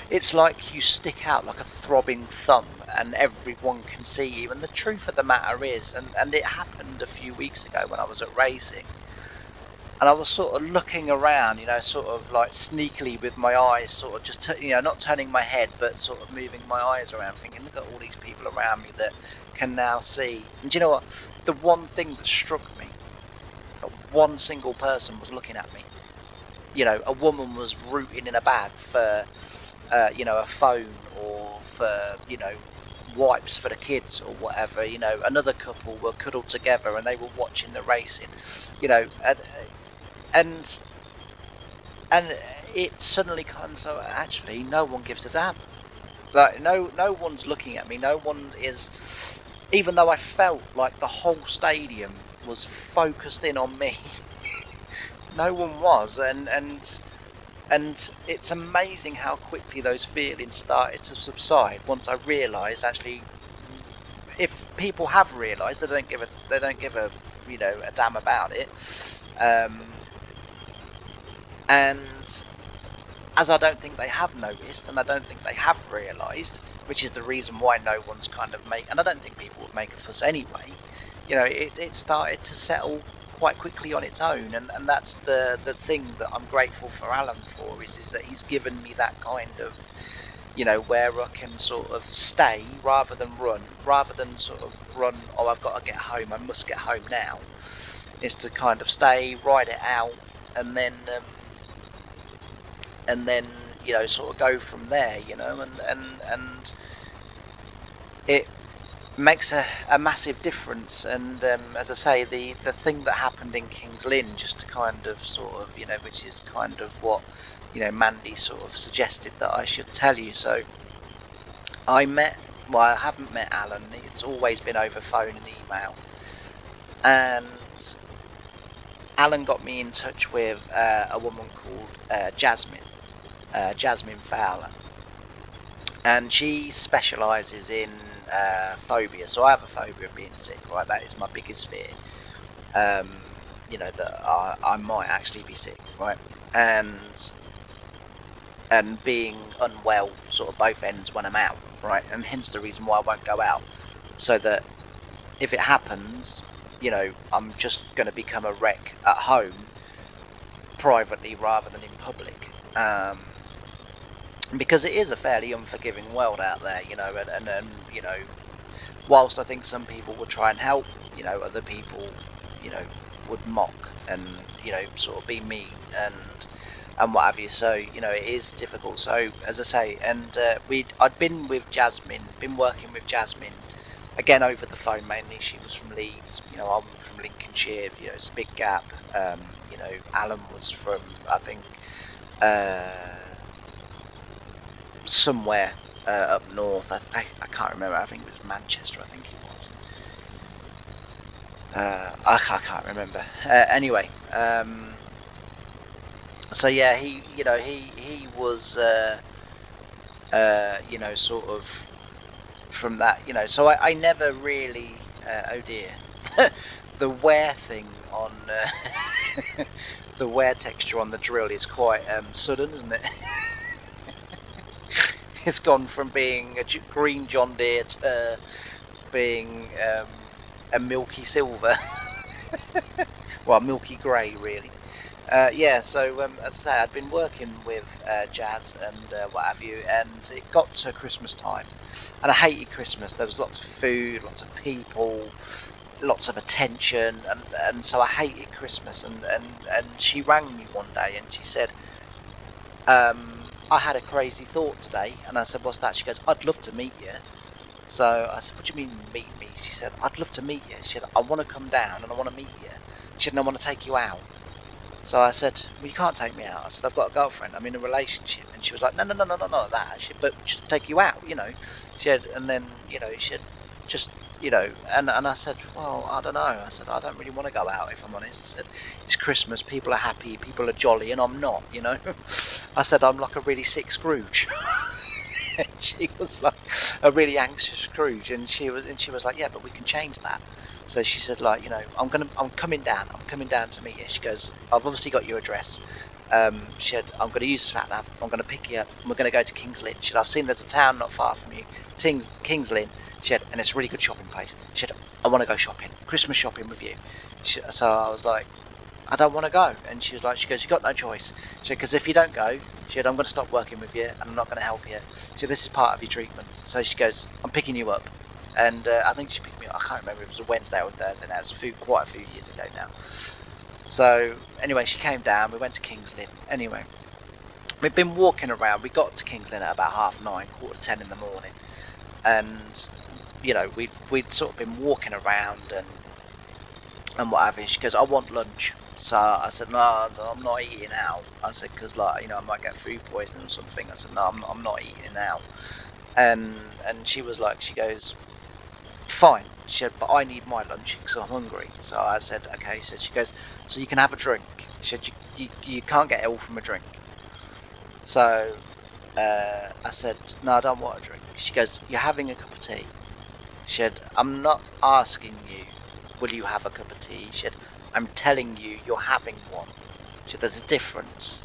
it's like you stick out like a throbbing thumb and everyone can see you. And the truth of the matter is, and it happened a few weeks ago when I was at racing, and I was sort of looking around, you know, sort of like sneakily with my eyes, sort of just, you know, not turning my head, but sort of moving my eyes around, thinking, look at all these people around me that can now see. And do you know what? The one thing that struck me, not one single person was looking at me. You know, a woman was rooting in a bag for, you know, a phone, or for, you know, wipes for the kids or whatever. You know, another couple were cuddled together and they were watching the racing. You know, and and it suddenly comes, so actually no one gives a damn. Like, no one's looking at me. No one is, even though I felt like the whole stadium was focused in on me. No one was, and it's amazing how quickly those feelings started to subside once I realised, actually, if people have realised, they don't give a, you know, a damn about it. And as I don't think they have noticed, and I don't think they have realised, which is the reason why no one's kind of and I don't think people would make a fuss anyway. You know, it started to settle quite quickly on its own, and that's the thing that I'm grateful for Alan for, is that he's given me that kind of, you know, where I can sort of stay rather than run, rather than sort of run, oh, I've got to get home, I must get home now, is to kind of stay, ride it out, and then you know, sort of go from there, you know, and it makes a massive difference. And as I say, the thing that happened in King's Lynn, just to kind of sort of, you know, which is kind of what, you know, Mandy sort of suggested that I should tell you. So I haven't met Alan. It's always been over phone and email. And Alan got me in touch with a woman called Jasmine Fowler, and she specialises in phobia. So I have a phobia of being sick, right? That is my biggest fear. You know, that I might actually be sick, right? And being unwell, sort of both ends when I'm out, right? And hence the reason why I won't go out, so that if it happens, you know, I'm just going to become a wreck at home, privately rather than in public. Because it is a fairly unforgiving world out there, you know, and you know, whilst I think some people would try and help, you know, other people, you know, would mock and, you know, sort of be mean and what have you. So, you know, it is difficult. So, as I say, and I'd been working with Jasmine again over the phone mainly. She was from Leeds, you know, I'm from Lincolnshire. You know, it's a big gap. You know, Alan was from, I think, somewhere up north. I can't remember. I think it was Manchester. I think it was. I can't remember. Anyway, so yeah, he was you know, sort of from that, you know. So I never really oh dear, the wear thing on the wear texture on the drill is quite sudden, isn't it? It's gone from being a green John Deere to being a milky silver. Well, milky grey, really. Yeah, so as I say, I'd been working with Jazz and what have you, and it got to Christmas time, and I hated Christmas. There was lots of food, lots of people, lots of attention, and so I hated Christmas. And she rang me one day and she said, I had a crazy thought today. And I said, what's that? She goes, I'd love to meet you. So I said, what do you mean meet me? She said, I'd love to meet you. She said, I want to come down and I want to meet you. She said, and I want to take you out. So I said, well, you can't take me out. I said, I've got a girlfriend. I'm in a relationship. And she was like, no, not that. She said, but just take you out, you know. She said, and then, you know, she said, just, you know, and I said, well, I don't know. I said, I don't really want to go out, if I'm honest. I said, it's Christmas. People are happy. People are jolly. And I'm not, you know. I said, I'm like a really sick Scrooge. And she was like a really anxious Scrooge. And she was like, yeah, but we can change that. So she said, like, you know, I'm coming down to meet you. She goes, I've obviously got your address. She said, I'm going to use sat nav. I'm going to pick you up. And we're going to go to King's Lynn. She said, I've seen there's a town not far from you, King's Lynn. She said, and it's a really good shopping place. She said, I want to go shopping, Christmas shopping with you. So I was like, I don't want to go. And she goes, you've got no choice. She said, because if you don't go, she said, I'm going to stop working with you and I'm not going to help you. She said, this is part of your treatment. So she goes, I'm picking you up. And I think she picked me up. I can't remember if it was a Wednesday or Thursday now. It was quite a few years ago now. So anyway, she came down. We went to King's Lynn. Anyway, we've been walking around. We got to King's Lynn at about 9:30, 9:45 in the morning. And, you know, we'd sort of been walking around and what have you. She goes, I want lunch. So I said, no, I'm not eating out. I said, because, like, you know, I might get food poisoning or something. I said, no, I'm not eating out. And she was like, she goes, fine. She said, but I need my lunch because I'm hungry. So I said, okay. So she goes, so you can have a drink. She said, you can't get ill from a drink. So I said, no, I don't want a drink. She goes, you're having a cup of tea. She said, I'm not asking you, will you have a cup of tea? She said, I'm telling you, you're having one. She said, there's a difference.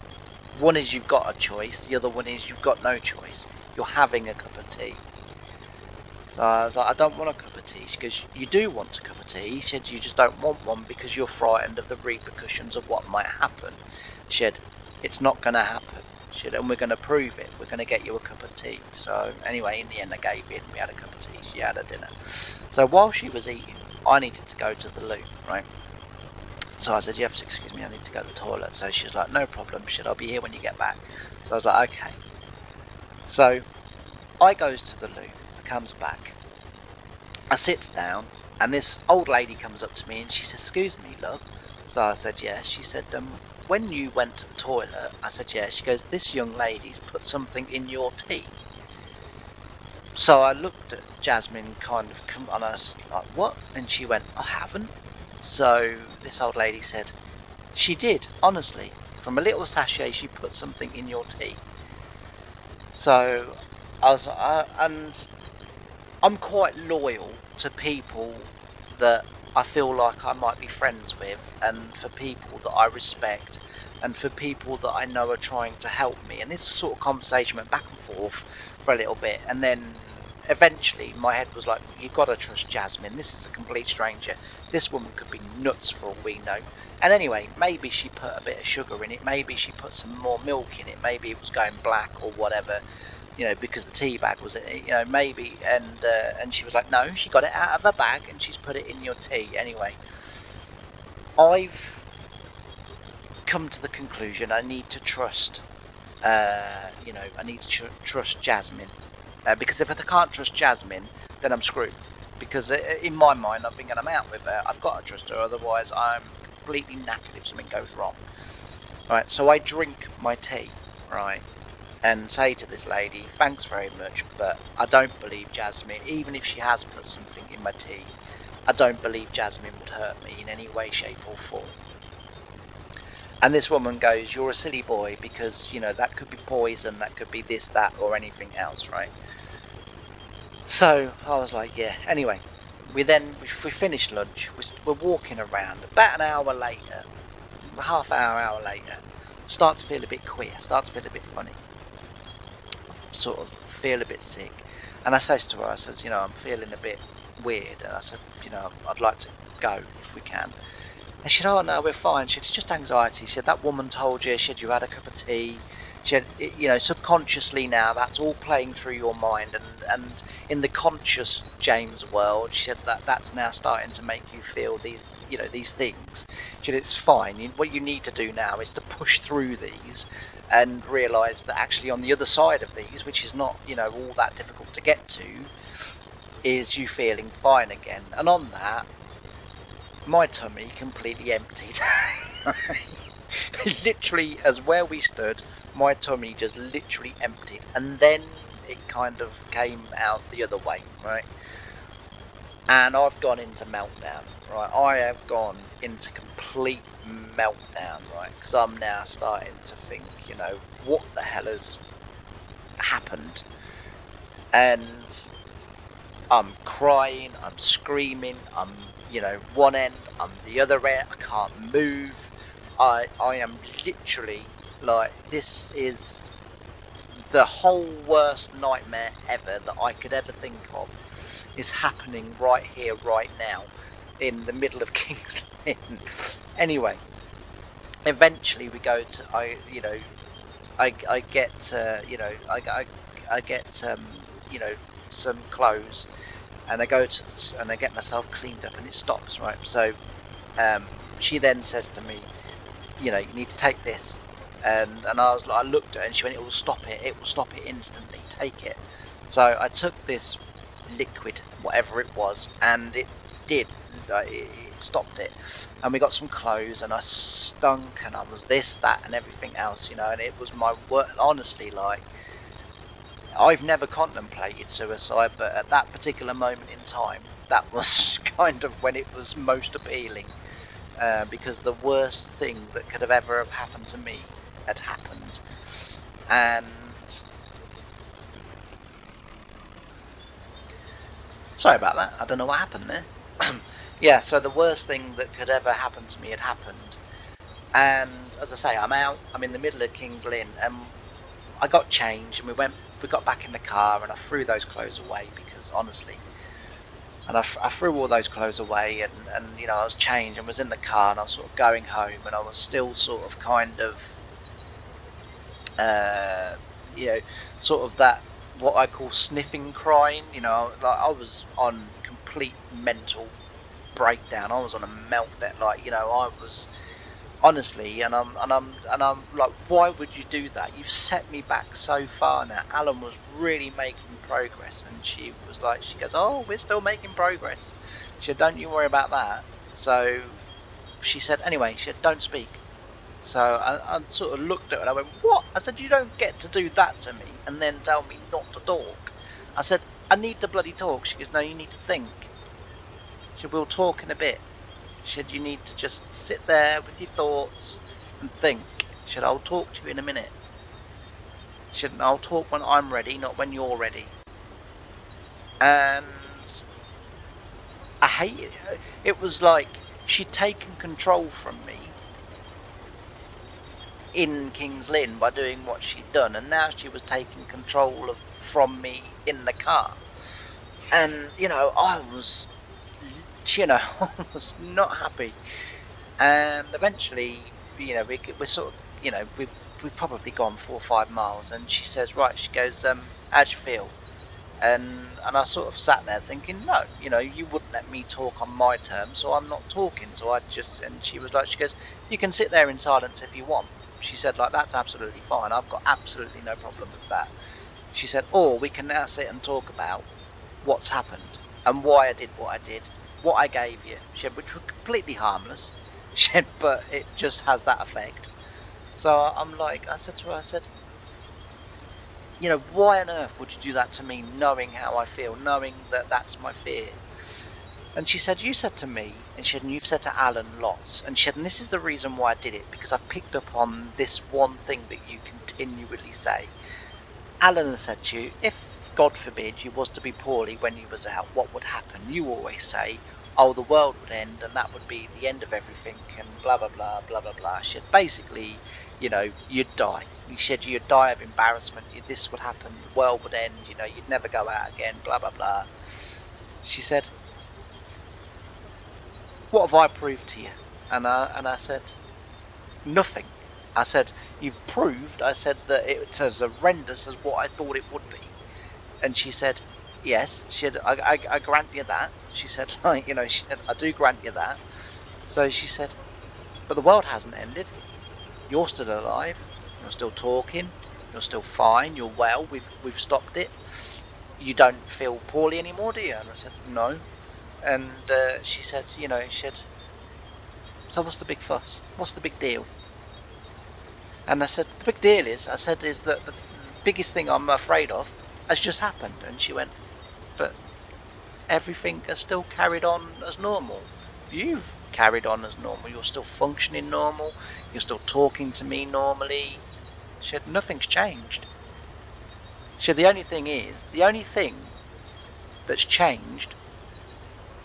One is you've got a choice. The other one is you've got no choice. You're having a cup of tea. So I was like, I don't want a cup of tea. She goes, you do want a cup of tea. She said, you just don't want one because you're frightened of the repercussions of what might happen. She said, it's not going to happen. She said, and we're going to prove it. We're going to get you a cup of tea. So anyway, in the end, I gave in. We had a cup of tea. She had her dinner. So while she was eating, I needed to go to the loo, right? So I said, you have to excuse me, I need to go to the toilet. So she was like, no problem. She said, I'll be here when you get back. So I was like, okay. So I goes to the loo, comes back, I sit down, and this old lady comes up to me and she says, "Excuse me, love." So I said, "Yes." She said, "When you went to the toilet," I said, "Yes." She goes, "This young lady's put something in your tea." So I looked at Jasmine kind of, and I was like, "What?" And she went, "I haven't." So this old lady said, "She did, honestly. From a little sachet, she put something in your tea." So I was, and I'm quite loyal to people that I feel like I might be friends with, and for people that I respect, and for people that I know are trying to help me. And this sort of conversation went back and forth for a little bit, and then eventually my head was like, "You've got to trust Jasmine. This is a complete stranger. This woman could be nuts for all we know." And anyway, maybe she put a bit of sugar in it, maybe she put some more milk in it, maybe it was going black or whatever, because the tea bag was, maybe. And she was like, "No, she got it out of her bag and she's put it in your tea." Anyway, I've come to the conclusion I need to trust, I need to trust Jasmine, because if I can't trust Jasmine, then I'm screwed. Because in my mind, I'm thinking I'm out with her. I've got to trust her, otherwise I'm completely knackered if something goes wrong. Right, so I drink my tea, right, and say to this lady, "Thanks very much, but I don't believe Jasmine, even if she has put something in my tea, I don't believe Jasmine would hurt me in any way, shape or form." And this woman goes, "You're a silly boy, because, that could be poison, that could be this, that, or anything else," right? So I was like, yeah. Anyway, we finished lunch, we're walking around. About an hour later, hour later, start to feel a bit queer, start to feel a bit funny, sort of feel a bit sick. And I says to her, I says, "I'm feeling a bit weird." And I said, "I'd like to go if we can." And she said, "Oh no, we're fine." She said, "It's just anxiety." She said, "That woman told you." She said, "You had a cup of tea." She said, "Subconsciously now, that's all playing through your mind, and in the conscious James world," she said, "that's now starting to make you feel these things." She said, "It's fine. What you need to do now is to push through these and realise that actually on the other side of these, which is not, all that difficult to get to, is you feeling fine again." And on that, my tummy completely emptied. Literally, as where we stood, my tummy just literally emptied, and then it kind of came out the other way, right? And I've gone into meltdown, right? I have gone into complete meltdown, right? Because I'm now starting to think, what the hell has happened? And I'm crying, I'm screaming, I'm, one end, I'm the other end, I can't move. I am literally like, this is the whole worst nightmare ever that I could ever think of is happening right here, right now, in the middle of King's Lynn. Anyway, eventually we go to, I get, I get, some clothes, and I go and I get myself cleaned up, and it stops, right? So she then says to me, "You need to take this." And I looked at her, and she went, "It will stop it. It will stop it instantly. Take it." So I took this liquid, whatever it was, and it did. It stopped it. And we got some clothes, and I stunk, and I was this, that, and everything else, and it was my work. Honestly, like, I've never contemplated suicide, but at that particular moment in time, that was kind of when it was most appealing, because the worst thing that could have ever have happened to me had happened. And sorry about that. I don't know what happened there. Yeah, so the worst thing that could ever happen to me had happened. And as I say, I'm in the middle of King's Lynn, and I got changed, and we got back in the car, and I threw those clothes away, because honestly, and I threw all those clothes away, and I was changed and was in the car, and I was sort of going home, and I was still sort of kind of, uh, you know, sort of that, what I call sniffing crying, like I was on complete mental breakdown. I was on a meltdown, like, I was honestly, and I'm like, why would you do that? You've set me back so far now. Alan was really making progress. And she was like, she goes, oh, we're still making progress. She said, don't you worry about that. So she said, anyway, she said, don't speak. So I sort of looked at her and I went, what? I said, you don't get to do that to me and then tell me not to talk. I said, I need to bloody talk. She goes, no, you need to think. She said, we'll talk in a bit. She said, you need to just sit there with your thoughts and think. She said, I'll talk to you in a minute. She said, I'll talk when I'm ready, not when you're ready. And I hated it. It was like she'd taken control from me in King's Lynn by doing what she'd done, and now she was taking control from me in the car. And I was I was not happy. And eventually, we're sort of, we've probably gone 4 or 5 miles, and she says, right, she goes, how'd you feel? And I sort of sat there thinking, no, you wouldn't let me talk on my terms, so I'm not talking. So and she was like, she goes, you can sit there in silence if you want. She said, like, that's absolutely fine. I've got absolutely no problem with that. She said, or we can now sit and talk about what's happened and why I did what I did, what I gave you. She said, which were completely harmless. She said, but it just has that effect. So I'm like, I said to her, I said, why on earth would you do that to me, knowing how I feel, knowing that that's my fear? And she said, you said to me, and she said, and you've said to Alan lots, and she said, and this is the reason why I did it, because I've picked up on this one thing that you continually say. Alan has said to you, if, God forbid, you was to be poorly when you was out, what would happen? You always say, oh, the world would end, and that would be the end of everything, and blah, blah, blah, blah, blah, blah. She said, basically, you'd die. He said, you'd die of embarrassment, this would happen, the world would end, you'd never go out again, blah, blah, blah. She said, what have I proved to you? And I said, nothing. I said, you've proved, I said, that it's as horrendous as what I thought it would be. And she said, yes. She said, I grant you that. She said, she said, I do grant you that. So she said, but the world hasn't ended. You're still alive. You're still talking. You're still fine. You're well. We've stopped it. You don't feel poorly anymore, do you? And I said, no. And she said, she said, so what's the big fuss? What's the big deal? And I said, the big deal is, I said, is that the biggest thing I'm afraid of has just happened. And she went, but everything has still carried on as normal. You've carried on as normal. You're still functioning normal. You're still talking to me normally. She said, nothing's changed. She said, the only thing that's changed,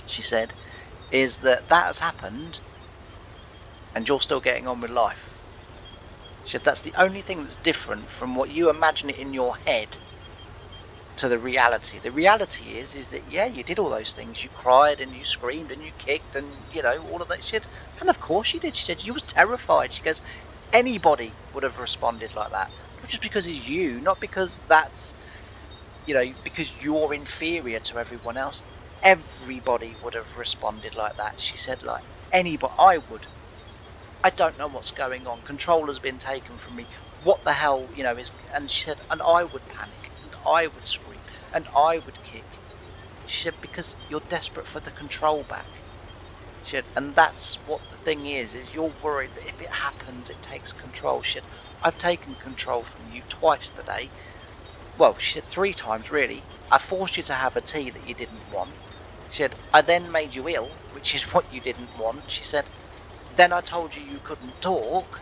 she said, is that has happened and you're still getting on with life. She said, that's the only thing that's different from what you imagine it in your head to the reality. The reality is that, yeah, you did all those things. You cried and you screamed and you kicked and, all of that shit. And of course you did. She said, you was terrified. She goes, anybody would have responded like that. Not just because it's you, not because that's, because you're inferior to everyone else. Everybody would have responded like that. She said, like, anybody, I would. I don't know what's going on. Control has been taken from me. What the hell, is... And she said, and I would panic, and I would scream, and I would kick. She said, because you're desperate for the control back. She said, and that's what the thing is you're worried that if it happens, it takes control. She said, I've taken control from you twice today. Well, she said 3 times, really. I forced you to have a tea that you didn't want. She said, I then made you ill, which is what you didn't want. She said, then I told you you couldn't talk,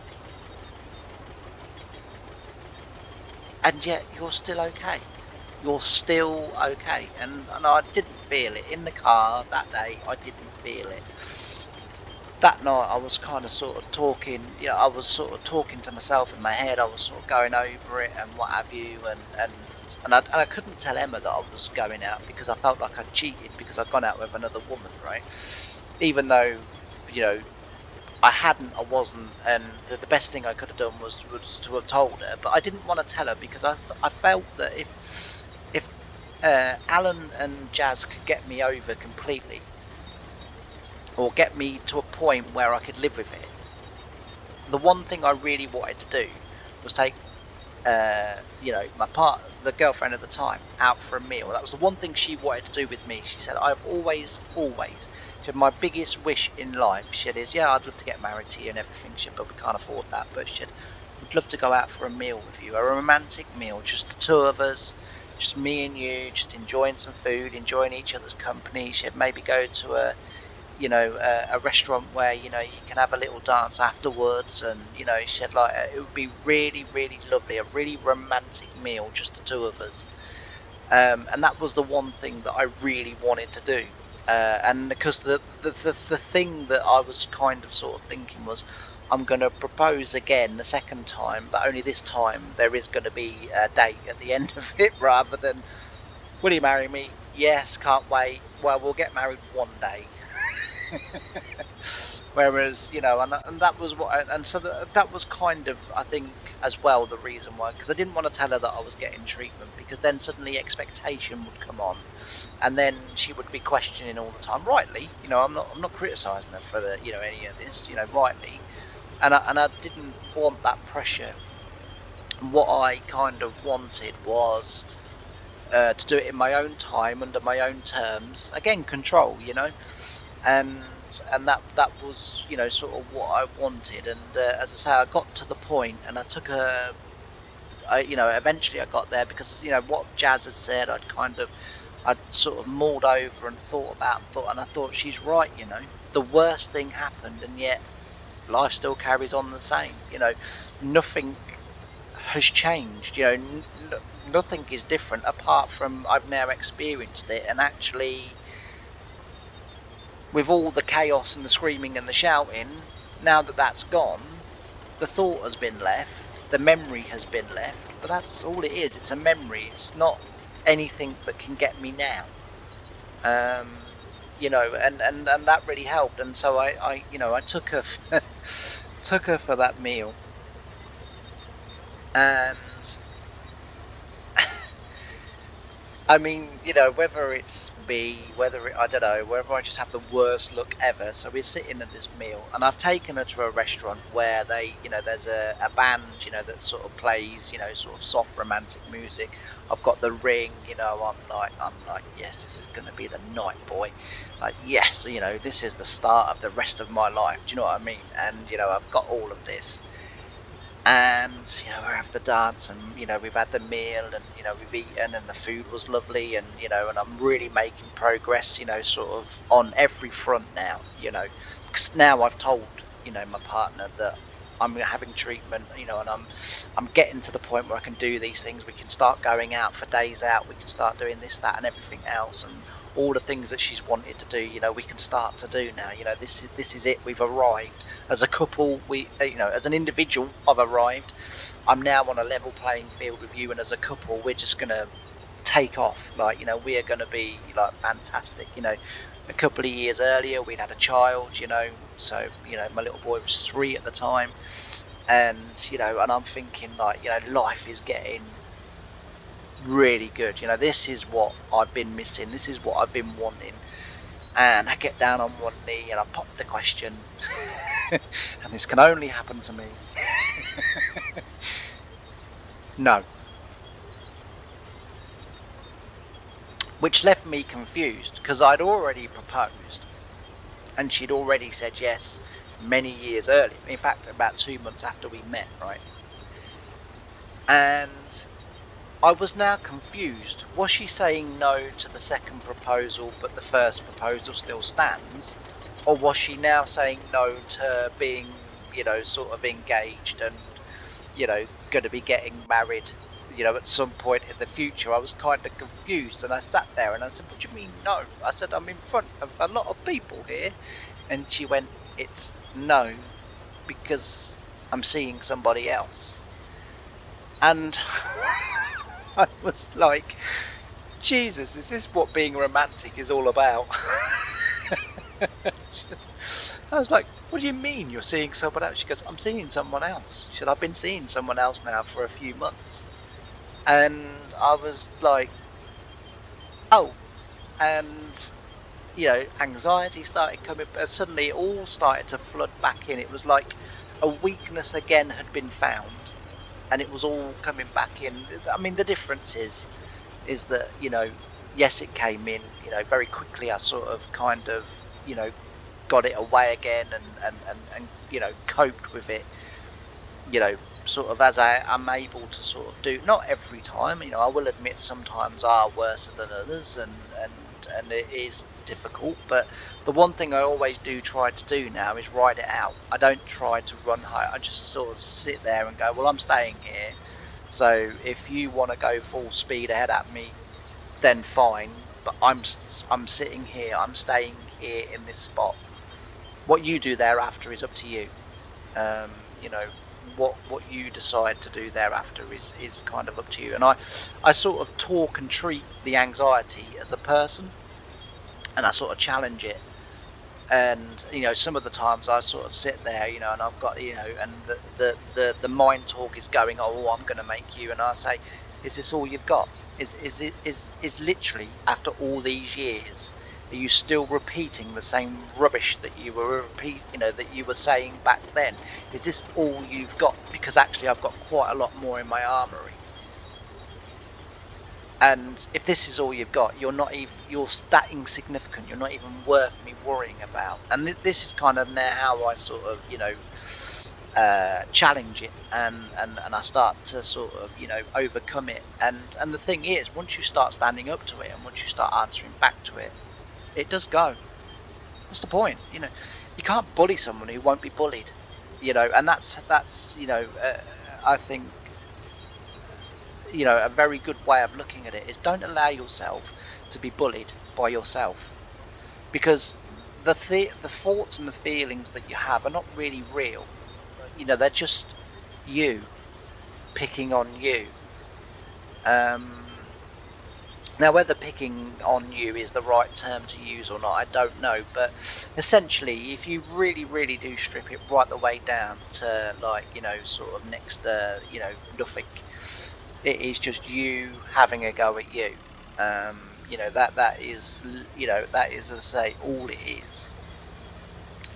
and yet you're still okay. You're still okay. And I didn't feel it. In the car that day, I didn't feel it. That night, I was kind of sort of talking, I was sort of talking to myself in my head. I was sort of going over it and what have you. And I couldn't tell Emma that I was going out because I felt like I cheated because I'd gone out with another woman, right? Even though, I wasn't, and the best thing I could have done was to have told her, but I didn't want to tell her because I felt that if Alan and Jazz could get me over completely, or get me to a point where I could live with it, the one thing I really wanted to do was take the girlfriend at the time, out for a meal. That was the one thing she wanted to do with me. She said, I've always, she said, my biggest wish in life, she said, is, yeah, I'd love to get married to you and everything, she said, but we can't afford that. But she said, would love to go out for a meal with you, a romantic meal, just the two of us, just me and you, just enjoying some food, enjoying each other's company. She said, maybe go to a restaurant where you can have a little dance afterwards, and she said, like, it would be really, really lovely, a really romantic meal, just the two of us. And that was the one thing that I really wanted to do. And because the thing that I was kind of sort of thinking was, I'm going to propose again the second time, but only this time there is going to be a date at the end of it, rather than, will you marry me? Yes, can't wait. Well, we'll get married one day. Whereas, and that was and so that was kind of, I think, as well, the reason why, because I didn't want to tell her that I was getting treatment, because then suddenly expectation would come on, and then she would be questioning all the time, rightly. I'm not criticizing her for any of this, rightly, and I didn't want that pressure. And what I kind of wanted was to do it in my own time, under my own terms, again, control, and that was sort of what I wanted. And as I say, I got to the point, and I took eventually I got there, because what Jazz had said, I'd sort of mulled over and thought about and I thought, she's right. The worst thing happened, and yet life still carries on the same. Nothing has changed. Nothing is different, apart from I've now experienced it, and actually, with all the chaos and the screaming and the shouting, now that that's gone, the thought has been left, the memory has been left, but that's all it is. It's a memory. It's not anything that can get me now. And that really helped. And so I took her took her for that meal, and I mean, whether it's me, I don't know, whether I just have the worst luck ever. So we're sitting at this meal, and I've taken her to a restaurant where there's a band, that sort of plays, sort of soft romantic music. I've got the ring, I'm like, yes, this is going to be the night, boy. Like, yes, this is the start of the rest of my life. Do you know what I mean? And, I've got all of this. And we're having the dance, and we've had the meal, and we've eaten, and the food was lovely, and and I'm really making progress, sort of on every front now, because now I've told my partner that I'm having treatment, and I'm getting to the point where I can do these things. We can start going out for days out, we can start doing this, that, and everything else, and all the things that she's wanted to do, we can start to do now. This is it. We've arrived as a couple. We, as an individual, I've arrived. I'm now on a level playing field with you, and as a couple, we're just gonna take off. Like, we are gonna be like fantastic. A couple of years earlier, we'd had a child. So my little boy was 3 at the time, and and I'm thinking, like, life is getting really good. This is what I've been missing. This is what I've been wanting. And I get down on one knee and I pop the question, and this can only happen to me. No. Which left me confused, because I'd already proposed, and she'd already said yes many years earlier. In fact, about 2 months after we met, right? And I was now confused. Was she saying no to the second proposal, but the first proposal still stands? Or was she now saying no to being, sort of engaged and, going to be getting married, at some point in the future? I was kind of confused, and I sat there and I said, what do you mean no? I said, I'm in front of a lot of people here. And she went, it's no, because I'm seeing somebody else. And I was like, Jesus, is this what being romantic is all about? I was like, what do you mean you're seeing someone else? She goes, I'm seeing someone else. She said, I've been seeing someone else now for a few months. And I was like, oh. And, anxiety started coming, but suddenly it all started to flood back in. It was like a weakness again had been found. and it was all coming back in. I mean, the difference is that, yes, it came in, very quickly. I sort of kind of, got it away again, and coped with it, you know, sort of as I'm able to sort of do. Not every time, I will admit sometimes are worse than others, and it is difficult. But the one thing I always do try to do now is ride it out. I don't try to run high. I just sort of sit there and go, well, I'm staying here. So if you want to go full speed ahead at me, then fine. But I'm sitting here. I'm staying here in this spot. What you do thereafter is up to you. You know, what you decide to do thereafter is kind of up to you. And I sort of talk and treat the anxiety as a person, and I sort of challenge it. And some of the times I sort of sit there, and I've got, and the mind talk is going, oh, I'm going to make you. And I say, is this all you've got? Is literally, after all these years, are you still repeating the same rubbish that you were that you were saying back then? Is this all you've got? Because actually I've got quite a lot more in my armory. And if this is all you've got, you're that insignificant. You're not even worth me worrying about. And this is kind of now how I sort of, challenge it, and I start to sort of, overcome it. And the thing is, once you start standing up to it, and once you start answering back to it, it does go. What's the point? You can't bully someone who won't be bullied. And that's I think, a very good way of looking at it is, don't allow yourself to be bullied by yourself, because the thoughts and the feelings that you have are not really real. They're just you picking on you. Now, whether picking on you is the right term to use or not, I don't know. But essentially, if you really, really do strip it right the way down to, like, sort of next, nothing, it is just you having a go at you. That is, as I say, all it is.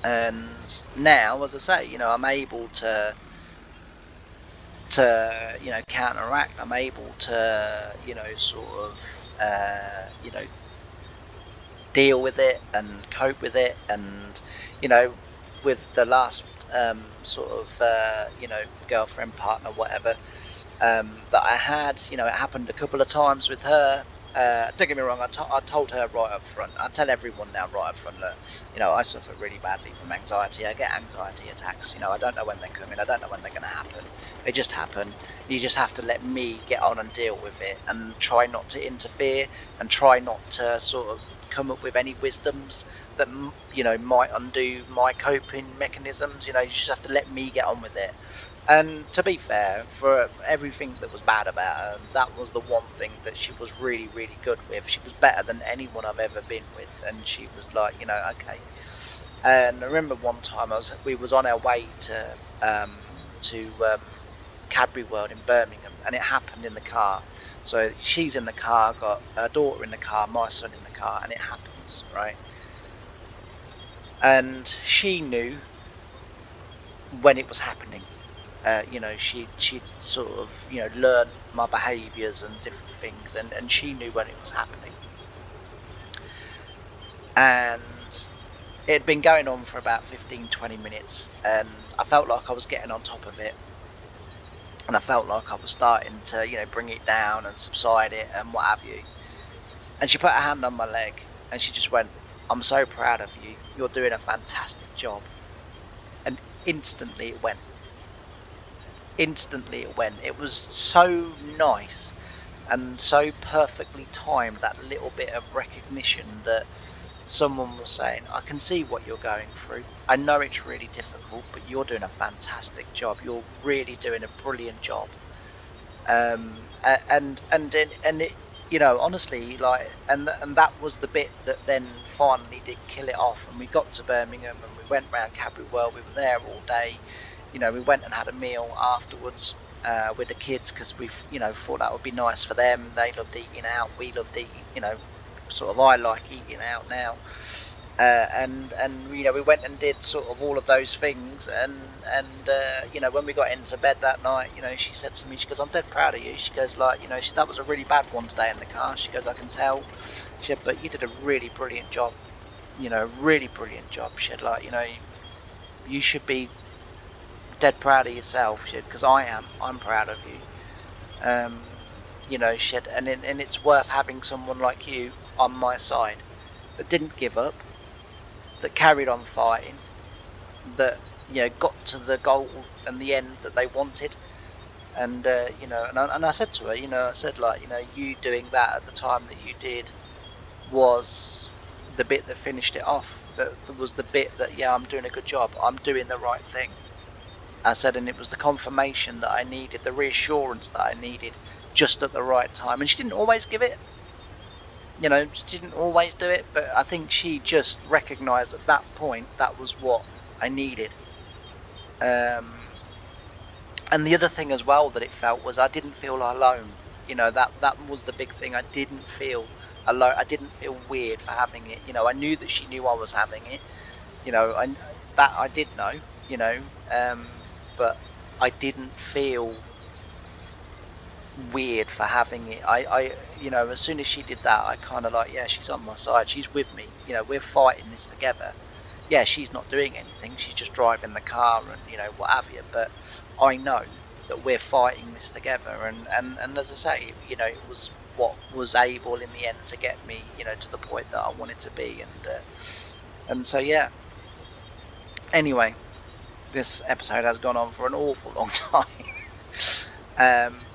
And now, as I say, I'm able to counteract. I'm able to, sort of, deal with it and cope with it. And with the last sort of girlfriend, partner, whatever, that I had, it happened a couple of times with her. Don't get me wrong, I told her right up front. I tell everyone now right up front that, I suffer really badly from anxiety. I get anxiety attacks. I don't know when they're coming. I don't know when they're going to happen. They just happen. You just have to let me get on and deal with it, and try not to interfere, and try not to sort of come up with any wisdoms that might undo my coping mechanisms. You just have to let me get on with it. And to be fair, for everything that was bad about her, that was the one thing that she was really, really good with. She was better than anyone I've ever been with, and she was like, okay. And I remember one time we was on our way to Cadbury World in Birmingham, and it happened in the car. So she's in the car, got her daughter in the car, my son in the car, and it happens, right? And she knew when it was happening. She sort of, learned my behaviours and different things, and she knew when it was happening. And it had been going on for about 15-20 minutes, and I felt like I was getting on top of it, and I felt like I was starting to, bring it down and subside it and what have you. And she put her hand on my leg, and she just went, "I'm so proud of you. You're doing a fantastic job." And instantly it went. It was so nice and so perfectly timed, that little bit of recognition that someone was saying, "I can see what you're going through. I know it's really difficult, but you're doing a fantastic job. You're really doing a brilliant job." And it, honestly, like, and that was the bit that then finally did kill it off. And we got to Birmingham, and we went round Cadbury World. We were there all day. We went and had a meal afterwards with the kids, because we thought that would be nice for them. They loved eating out. We loved eating, sort of, I like eating out now. and you know, we went and did sort of all of those things, and you know, when we got into bed that night, you know, she said to me, she goes, "I'm dead proud of you." She goes, like, you know, that was a really bad one today in the car. She goes, "I can tell." She said, "But you did a really brilliant job, you know, really brilliant job." She said, like, you know, you should be dead proud of yourself. She said, "Because I'm proud of you." You know, she said, and it's worth having someone like you on my side that didn't give up, that carried on fighting, that, you know, got to the goal and the end that they wanted. And you know, and I said to her, you know, I said, like, you know, you doing that at the time that you did was the bit that finished it off. That was the bit that, yeah, I'm doing a good job, I'm doing the right thing. I said, and it was the confirmation that I needed, the reassurance that I needed, just at the right time. And she didn't always give it, you know, she didn't always do it, but I think she just recognised at that point that was what I needed. And the other thing as well that it felt was I didn't feel alone. You know, that was the big thing. I didn't feel alone. I didn't feel weird for having it. You know, I knew that she knew I was having it. You know, that I did know. You know, but I didn't feel weird for having it. You know, as soon as she did that, I kind of like, yeah, she's on my side. She's with me. You know, we're fighting this together. Yeah, she's not doing anything. She's just driving the car and, you know, what have you. But I know that we're fighting this together. And as I say, you know, it was what was able in the end to get me, you know, to the point that I wanted to be. And so, yeah. Anyway, this episode has gone on for an awful long time.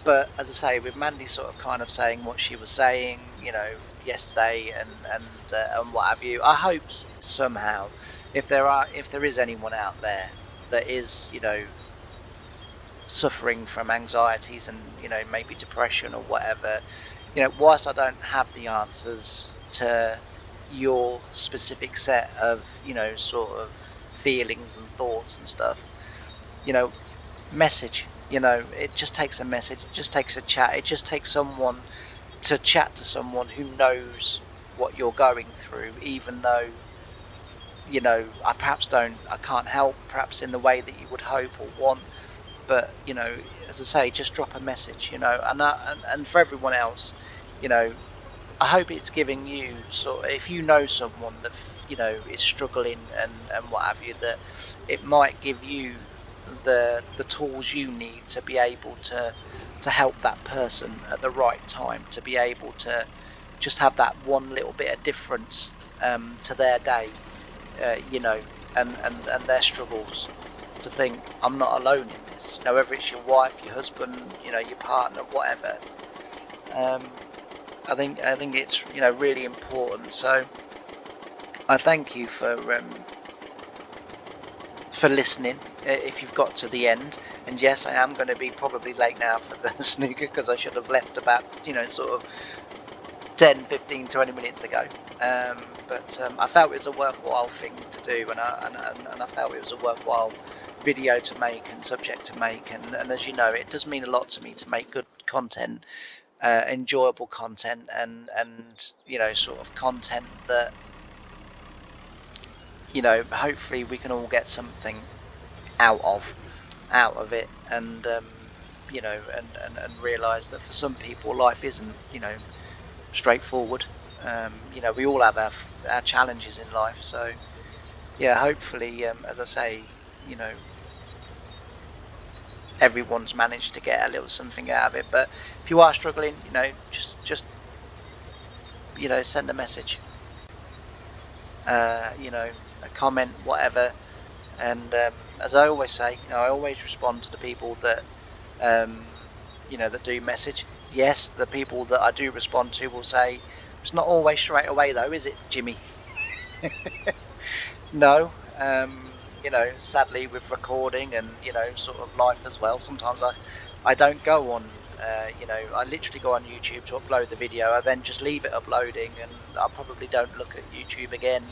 But as I say, with Mandy sort of kind of saying what she was saying, you know, yesterday and what have you, I hope somehow, if there is anyone out there that is, you know, suffering from anxieties and, you know, maybe depression or whatever, you know, whilst I don't have the answers to your specific set of, you know, sort of feelings and thoughts and stuff, you know, message. You know, it just takes a message, it just takes a chat, it just takes someone to chat to someone who knows what you're going through, even though, you know, I can't help perhaps in the way that you would hope or want. But, you know, as I say, just drop a message, you know. And for everyone else, you know, I hope it's giving you sort of, if you know someone that, you know, is struggling and what have you, that it might give you the tools you need to be able to help that person at the right time, to be able to just have that one little bit of difference to their day, you know, and their struggles, to think, I'm not alone in this, you know, whether it's your wife, your husband, you know, your partner, whatever. um, I think it's, you know, really important. So I thank you for listening, if you've got to the end. And yes, I am going to be probably late now for the snooker, because I should have left about, you know, sort of 10, 15, 20 minutes ago. But I felt it was a worthwhile thing to do, and I felt it was a worthwhile video to make and subject to make. And as you know, it does mean a lot to me to make good content, enjoyable content, and you know, sort of content that, you know, hopefully we can all get something out of it. And you know, and realize that for some people life isn't, you know, straightforward. You know, we all have our challenges in life. So yeah, hopefully, as I say, you know, everyone's managed to get a little something out of it. But if you are struggling, you know, just you know, send a message, you know, a comment, whatever. And as I always say, you know, I always respond to the people that, you know, that do message. Yes, the people that I do respond to will say, it's not always straight away though, is it, Jimmy? No. You know, sadly, with recording and, you know, sort of life as well, sometimes I don't go on, you know, I literally go on YouTube to upload the video. I then just leave it uploading, and I probably don't look at YouTube again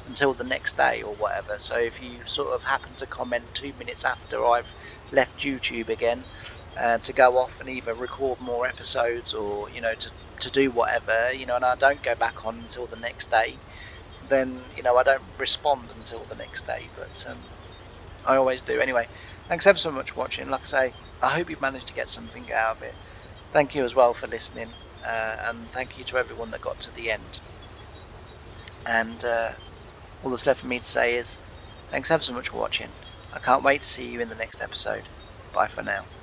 until the next day or whatever. So if you sort of happen to comment 2 minutes after I've left YouTube again, to go off and either record more episodes or, you know, to do whatever, you know, and I don't go back on until the next day, then I don't respond until the next day. But I always do. Anyway, thanks ever so much for watching. Like I say, I hope you've managed to get something out of it. Thank you as well for listening, and thank you to everyone that got to the end. And all that's left for me to say is thanks ever so much for watching. I can't wait to see you in the next episode. Bye for now.